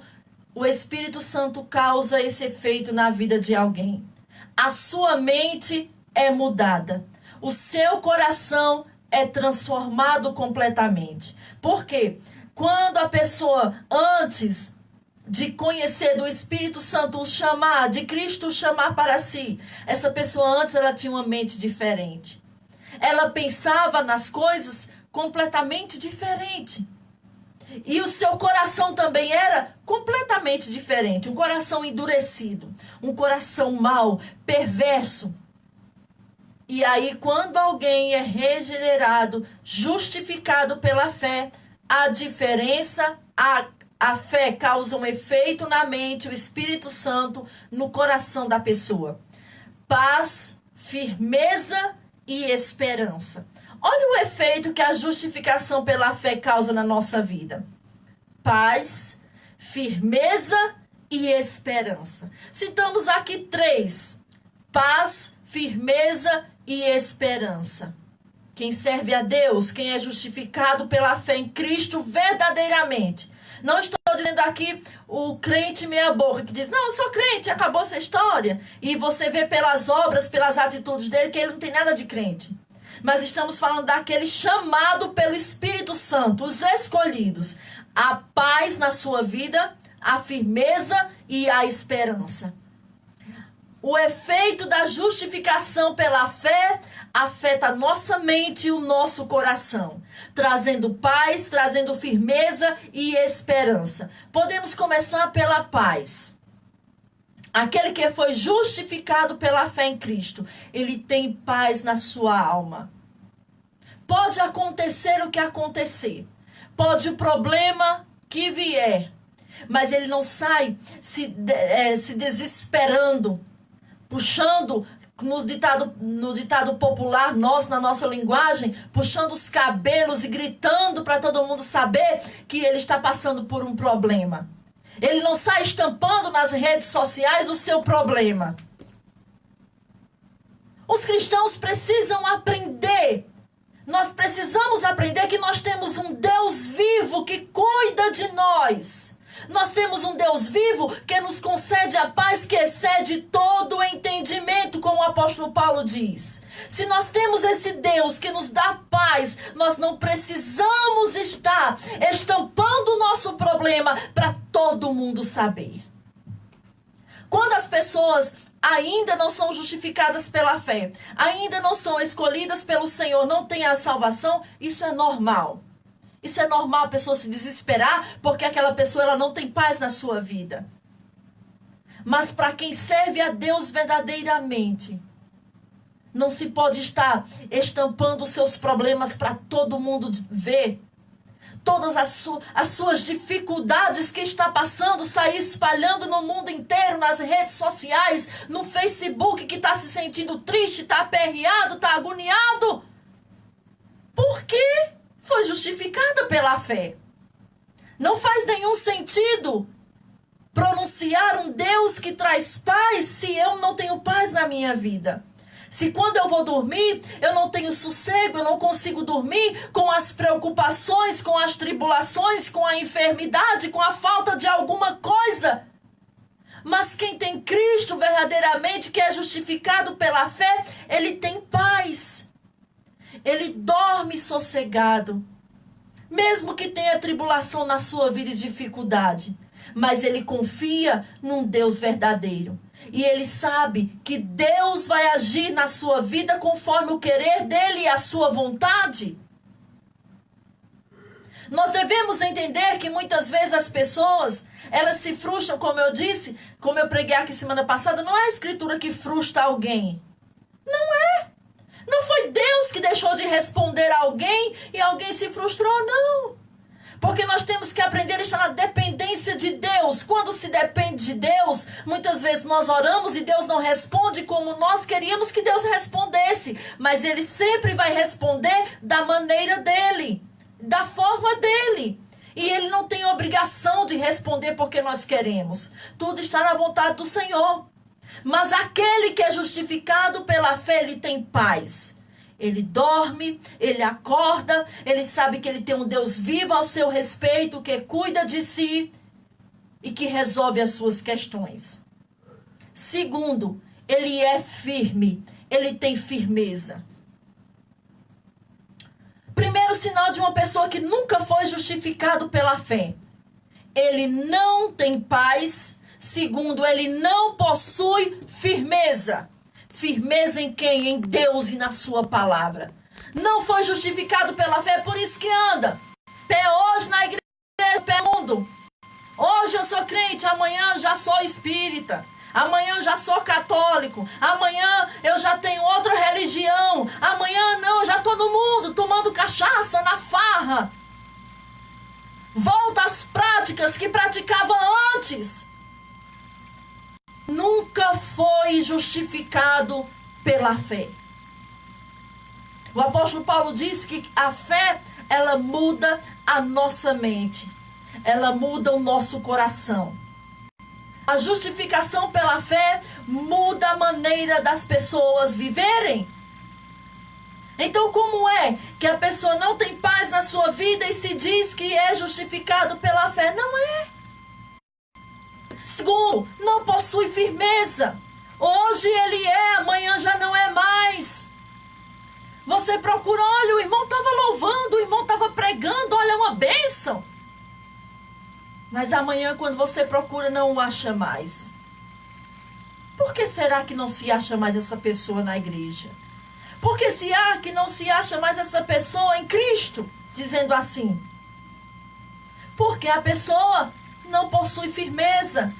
o Espírito Santo causa esse efeito na vida de alguém. A sua mente é mudada. O seu coração é transformado completamente. Por quê? Quando a pessoa, antes de conhecer do Espírito Santo o chamar, de Cristo o chamar para si, essa pessoa antes ela tinha uma mente diferente. Ela pensava nas coisas completamente diferente. E o seu coração também era completamente diferente. Um coração endurecido, um coração mau, perverso. E aí, quando alguém é regenerado, justificado pela fé, a diferença, a fé causa um efeito na mente, o Espírito Santo no coração da pessoa. Paz, firmeza e esperança. Olha o efeito que a justificação pela fé causa na nossa vida. Paz, firmeza e esperança. Citamos aqui 3. Paz, firmeza e esperança. Quem serve a Deus, quem é justificado pela fé em Cristo verdadeiramente. Não estou dizendo aqui o crente meia boca que diz, não, eu sou crente, acabou essa história. E você vê pelas obras, pelas atitudes dele que ele não tem nada de crente. Mas estamos falando daquele chamado pelo Espírito Santo, os escolhidos. A paz na sua vida, a firmeza e a esperança. O efeito da justificação pela fé afeta a nossa mente e o nosso coração, trazendo paz, trazendo firmeza e esperança. Podemos começar pela paz. Aquele que foi justificado pela fé em Cristo, ele tem paz na sua alma. Pode acontecer o que acontecer, pode o problema que vier, mas ele não sai se desesperando, puxando, no ditado popular, na nossa linguagem, puxando os cabelos e gritando para todo mundo saber que ele está passando por um problema. Ele não sai estampando nas redes sociais o seu problema. Os cristãos precisam aprender. Nós precisamos aprender que nós temos um Deus vivo que cuida de nós. Nós temos um Deus vivo que nos concede a paz que excede todo o entendimento, como o apóstolo Paulo diz. Se nós temos esse Deus que nos dá paz, nós não precisamos estar estampando o nosso problema para todo mundo saber. Quando as pessoas ainda não são justificadas pela fé, ainda não são escolhidas pelo Senhor, não têm a salvação, isso é normal. Isso é normal a pessoa se desesperar porque aquela pessoa ela não tem paz na sua vida. Mas para quem serve a Deus verdadeiramente, não se pode estar estampando os seus problemas para todo mundo ver. Todas as suas dificuldades que está passando, sair espalhando no mundo inteiro, nas redes sociais, no Facebook, que está se sentindo triste, está aperreado, está agoniado. Por quê? Foi justificada pela fé. Não faz nenhum sentido pronunciar um Deus que traz paz se eu não tenho paz na minha vida. Se quando eu vou dormir, eu não tenho sossego, eu não consigo dormir com as preocupações, com as tribulações, com a enfermidade, com a falta de alguma coisa. Mas quem tem Cristo verdadeiramente, que é justificado pela fé, ele tem paz. Ele dorme sossegado, mesmo que tenha tribulação na sua vida e dificuldade. Mas ele confia num Deus verdadeiro. E ele sabe que Deus vai agir na sua vida conforme o querer dele e a sua vontade. Nós devemos entender que muitas vezes as pessoas, elas se frustram, como eu disse, como eu preguei aqui semana passada, não é a escritura que frustra alguém. Não é. Não foi Deus que deixou de responder a alguém e alguém se frustrou, não. Porque nós temos que aprender a estar na dependência de Deus. Quando se depende de Deus, muitas vezes nós oramos e Deus não responde como nós queríamos que Deus respondesse. Mas Ele sempre vai responder da maneira dEle, da forma dEle. E Ele não tem obrigação de responder porque nós queremos. Tudo está na vontade do Senhor. Mas aquele que é justificado pela fé, ele tem paz. Ele dorme, ele acorda, ele sabe que ele tem um Deus vivo ao seu respeito, que cuida de si e que resolve as suas questões. Segundo, ele é firme, ele tem firmeza. Primeiro sinal de uma pessoa que nunca foi justificado pela fé. Ele não tem paz. Segundo, ele não possui firmeza. Firmeza em quem? Em Deus e na sua palavra. Não foi justificado pela fé, por isso que anda. Pé hoje na igreja, pé mundo. Hoje eu sou crente, amanhã eu já sou espírita. Amanhã eu já sou católico. Amanhã eu já tenho outra religião. Amanhã não, eu já estou no mundo, tomando cachaça na farra. Volta às práticas que praticava antes. Nunca foi justificado pela fé. O apóstolo Paulo disse que a fé, ela muda a nossa mente. Ela muda o nosso coração. A justificação pela fé muda a maneira das pessoas viverem. Então, como é que a pessoa não tem paz na sua vida e se diz que é justificado pela fé? Não é. Segundo, não possui firmeza. Hoje ele é, amanhã já não é mais. Você procura, olha, o irmão estava louvando, o irmão estava pregando, olha, uma bênção. Mas amanhã, quando você procura, não o acha mais. Por que será que não se acha mais essa pessoa na igreja? Por que será que não se acha mais essa pessoa em Cristo? Dizendo assim. Porque a pessoa não possui firmeza.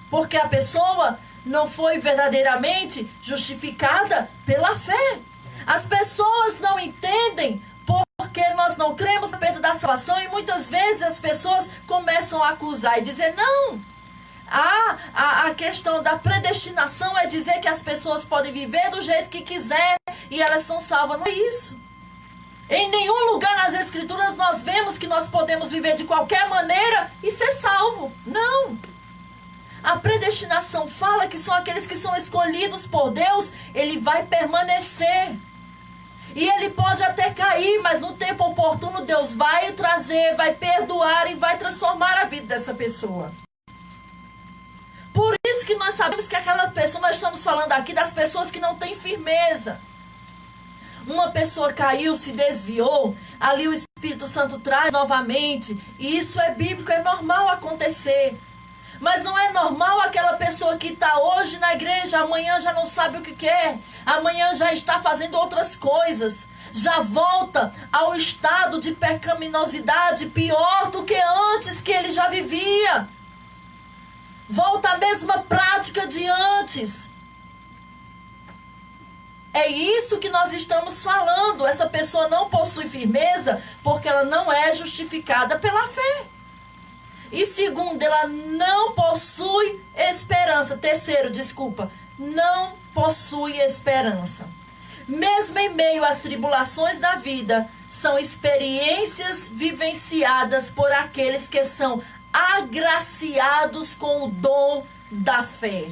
Porque a pessoa não foi verdadeiramente justificada pela fé. As pessoas não entendem porque nós não cremos a respeito da salvação e muitas vezes as pessoas começam a acusar e dizer, não, a questão da predestinação é dizer que as pessoas podem viver do jeito que quiser e elas são salvas. Não é isso. Em nenhum lugar nas Escrituras nós vemos que nós podemos viver de qualquer maneira e ser salvo. Não. A predestinação fala que são aqueles que são escolhidos por Deus, ele vai permanecer. E ele pode até cair, mas no tempo oportuno Deus vai trazer, vai perdoar e vai transformar a vida dessa pessoa. Por isso que nós sabemos que aquela pessoa, nós estamos falando aqui das pessoas que não têm firmeza. Uma pessoa caiu, se desviou, ali o Espírito Santo traz novamente. E isso é bíblico, é normal acontecer. Mas não é normal aquela pessoa que está hoje na igreja, amanhã já não sabe o que quer, amanhã já está fazendo outras coisas, já volta ao estado de pecaminosidade pior do que antes que ele já vivia. Volta à mesma prática de antes. É isso que nós estamos falando. Essa pessoa não possui firmeza porque ela não é justificada pela fé. E segundo, ela não possui esperança. Terceiro, não possui esperança. Mesmo em meio às tribulações da vida, são experiências vivenciadas por aqueles que são agraciados com o dom da fé.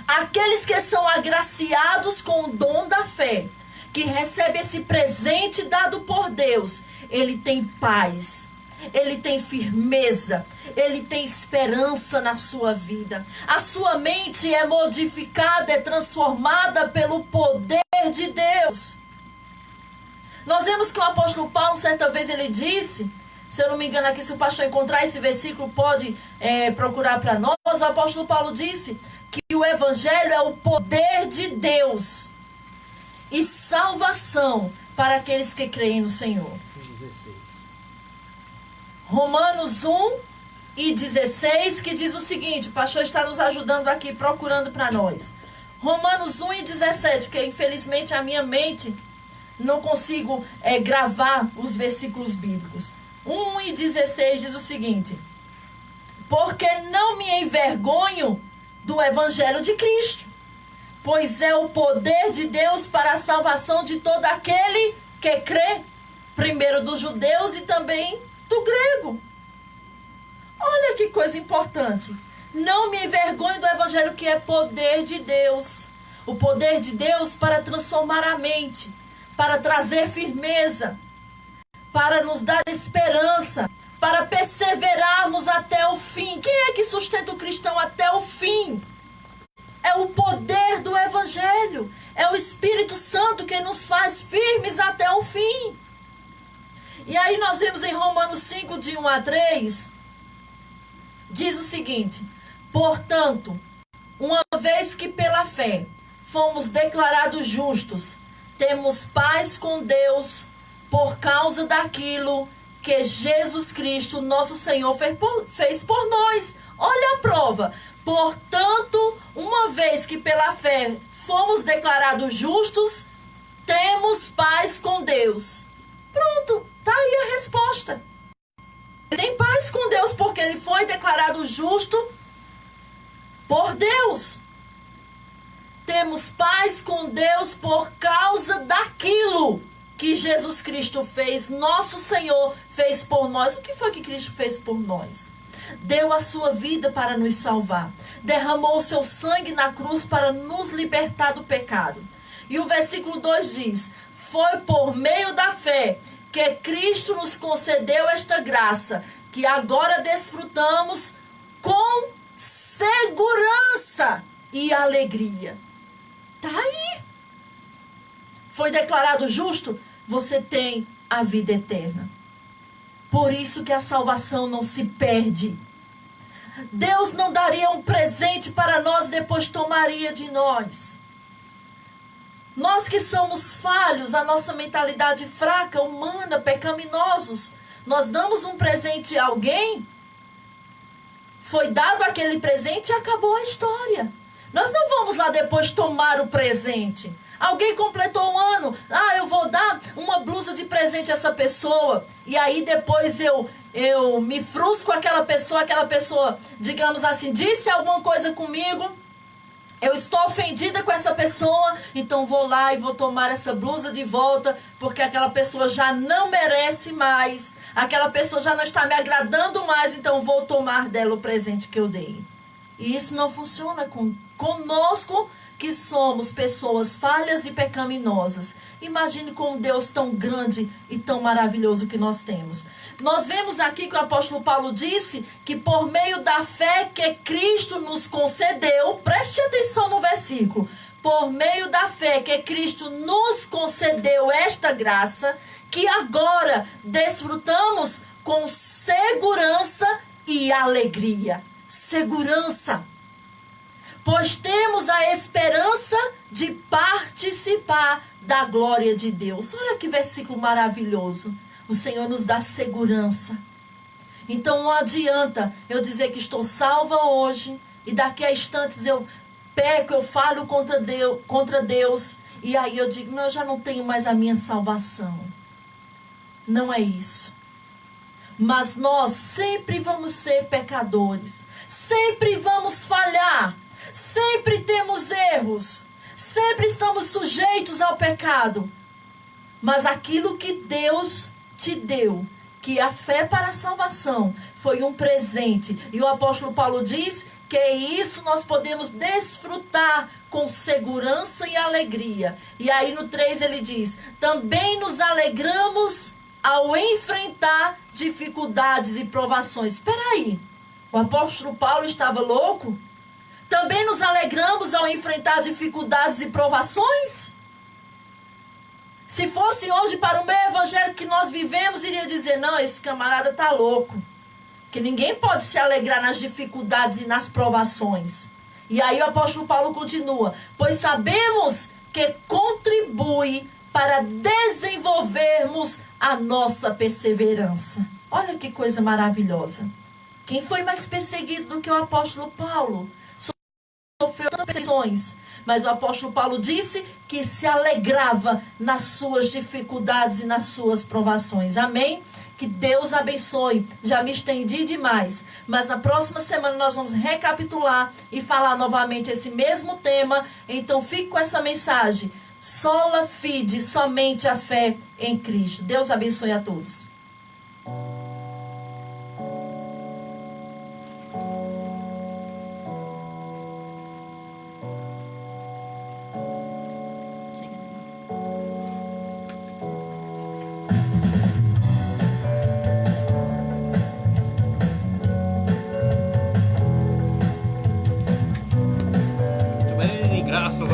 Aqueles que são agraciados com o dom da fé, que recebe esse presente dado por Deus, ele tem paz. Ele tem firmeza, ele tem esperança na sua vida. A sua mente é modificada, é transformada pelo poder de Deus. Nós vemos que o apóstolo Paulo, certa vez, ele disse, se eu não me engano aqui, se o pastor encontrar esse versículo, pode procurar para nós. O apóstolo Paulo disse que o evangelho é o poder de Deus e salvação para aqueles que creem no Senhor. Romanos 1:16, que diz o seguinte, o pastor está nos ajudando aqui, procurando para nós. Romanos 1:17, que infelizmente a minha mente não consigo gravar os versículos bíblicos. 1:16 diz o seguinte, porque não me envergonho do evangelho de Cristo, pois é o poder de Deus para a salvação de todo aquele que crê, primeiro dos judeus e também do grego. Olha que coisa importante. Não me envergonhe do Evangelho, que é poder de Deus. O poder de Deus para transformar a mente, para trazer firmeza, para nos dar esperança, para perseverarmos até o fim. Quem é que sustenta o cristão até o fim? É o poder do Evangelho. É o Espírito Santo que nos faz firmes até o fim. E aí nós vemos em Romanos 5, de 1 a 3, diz o seguinte: portanto, uma vez que pela fé fomos declarados justos, temos paz com Deus por causa daquilo que Jesus Cristo, nosso Senhor, fez por nós. Olha a prova. Portanto, uma vez que pela fé fomos declarados justos, temos paz com Deus. Pronto, tá aí a resposta. Ele tem paz com Deus porque ele foi declarado justo por Deus. Temos paz com Deus por causa daquilo que Jesus Cristo fez, nosso Senhor fez por nós. O que foi que Cristo fez por nós? Deu a sua vida para nos salvar. Derramou o seu sangue na cruz para nos libertar do pecado. E o versículo 2 diz: foi por meio da fé que Cristo nos concedeu esta graça, que agora desfrutamos com segurança e alegria. Tá aí. Foi declarado justo, você tem a vida eterna. Por isso que a salvação não se perde. Deus não daria um presente para nós, depois tomaria de nós. Nós que somos falhos, a nossa mentalidade fraca, humana, pecaminosos, nós damos um presente a alguém, foi dado aquele presente e acabou a história. Nós não vamos lá depois tomar o presente. Alguém completou um ano, eu vou dar uma blusa de presente a essa pessoa, e aí depois eu me frustro com aquela pessoa, digamos assim, disse alguma coisa comigo, eu estou ofendida com essa pessoa, então vou lá e vou tomar essa blusa de volta, porque aquela pessoa já não merece mais, aquela pessoa já não está me agradando mais, então vou tomar dela o presente que eu dei. E isso não funciona conosco, que somos pessoas falhas e pecaminosas. Imagine com um Deus tão grande e tão maravilhoso que nós temos. Nós vemos aqui que o apóstolo Paulo disse que por meio da fé que Cristo nos concedeu, preste atenção no versículo, por meio da fé que Cristo nos concedeu esta graça, que agora desfrutamos com segurança e alegria. Segurança. Pois temos a esperança de participar da glória de Deus. Olha que versículo maravilhoso. O Senhor nos dá segurança. Então não adianta eu dizer que estou salva hoje e daqui a instantes eu peco, eu falo contra Deus e aí eu digo, não, eu já não tenho mais a minha salvação. Não é isso. Mas nós sempre vamos ser pecadores. Sempre vamos falhar. Sempre temos erros, sempre estamos sujeitos ao pecado. Mas aquilo que Deus te deu, que a fé para a salvação, foi um presente. E o apóstolo Paulo diz que isso nós podemos desfrutar com segurança e alegria. E aí no 3 ele diz, também nos alegramos ao enfrentar dificuldades e provações. Espera aí, o apóstolo Paulo estava louco? Também nos alegramos ao enfrentar dificuldades e provações? Se fosse hoje para o meio evangélico que nós vivemos, iria dizer, não, esse camarada está louco. Que ninguém pode se alegrar nas dificuldades e nas provações. E aí o apóstolo Paulo continua, pois sabemos que contribui para desenvolvermos a nossa perseverança. Olha que coisa maravilhosa. Quem foi mais perseguido do que o apóstolo Paulo? Sofreu tantas perseguições, mas o apóstolo Paulo disse que se alegrava nas suas dificuldades e nas suas provações. Amém? Que Deus abençoe. Já me estendi demais, mas na próxima semana nós vamos recapitular e falar novamente esse mesmo tema. Então fique com essa mensagem. Sola fide, somente a fé em Cristo. Deus abençoe a todos.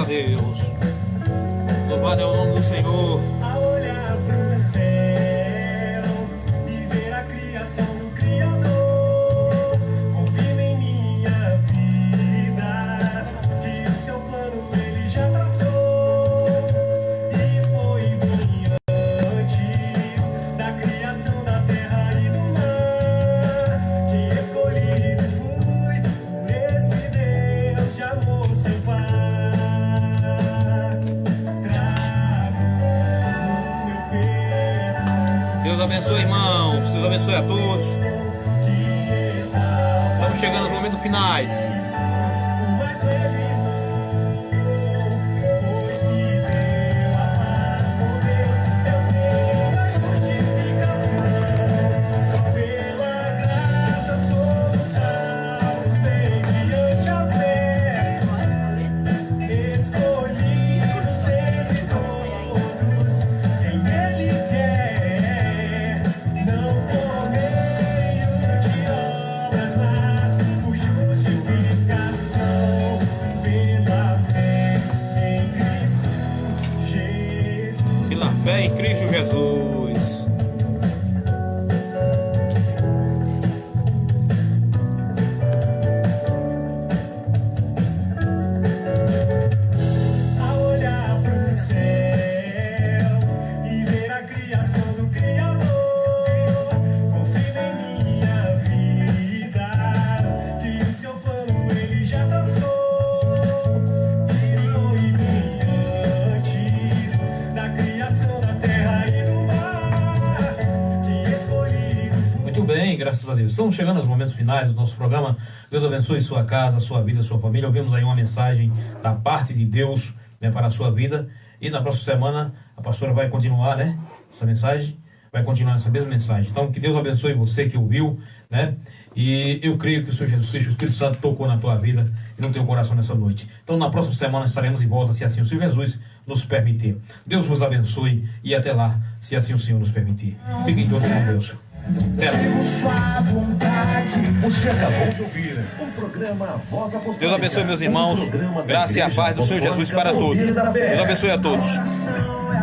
Deus. Louvado é o nome do Senhor. A olhar pro céu e ver a criação do Criador, confirma em minha vida que o seu plano ele já traçou e foi bem antes da criação da terra e do mar, que escolhido fui por esse Deus de amor sem par. Deus abençoe, irmãos. Deus abençoe a todos. Estamos chegando aos momentos finais. Pela fé em Cristo Jesus. A olhar pro céu e ver a criação do Criador, confirma em minha vida que o seu plano ele já traçou e foi bem antes da criação da terra e do mar, que escolhido fui. Muito bem, graças a Deus. Estamos chegando aos momentos finais do nosso programa. Deus abençoe sua casa, sua vida, sua família. Ouvimos aí uma mensagem da parte de Deus, né, para a sua vida. E na próxima semana a pastora vai continuar, né? Essa mensagem. Vai continuar essa mesma mensagem. Então, que Deus abençoe você que ouviu, né? E eu creio que o Senhor Jesus Cristo, o Espírito Santo, tocou na tua vida e no teu coração nessa noite. Então, na próxima semana estaremos de volta, se assim o Senhor Jesus nos permitir. Deus vos abençoe e até lá, se assim o Senhor nos permitir. Fiquem todos com Deus. Sua vontade. Você acabou de ouvir um programa Voz Apostólica. Deus abençoe, meus irmãos. Um programa da Graça e a Igreja paz do Senhor Jesus para Apostólica todos. Movida da Fé. Deus abençoe a todos. Coração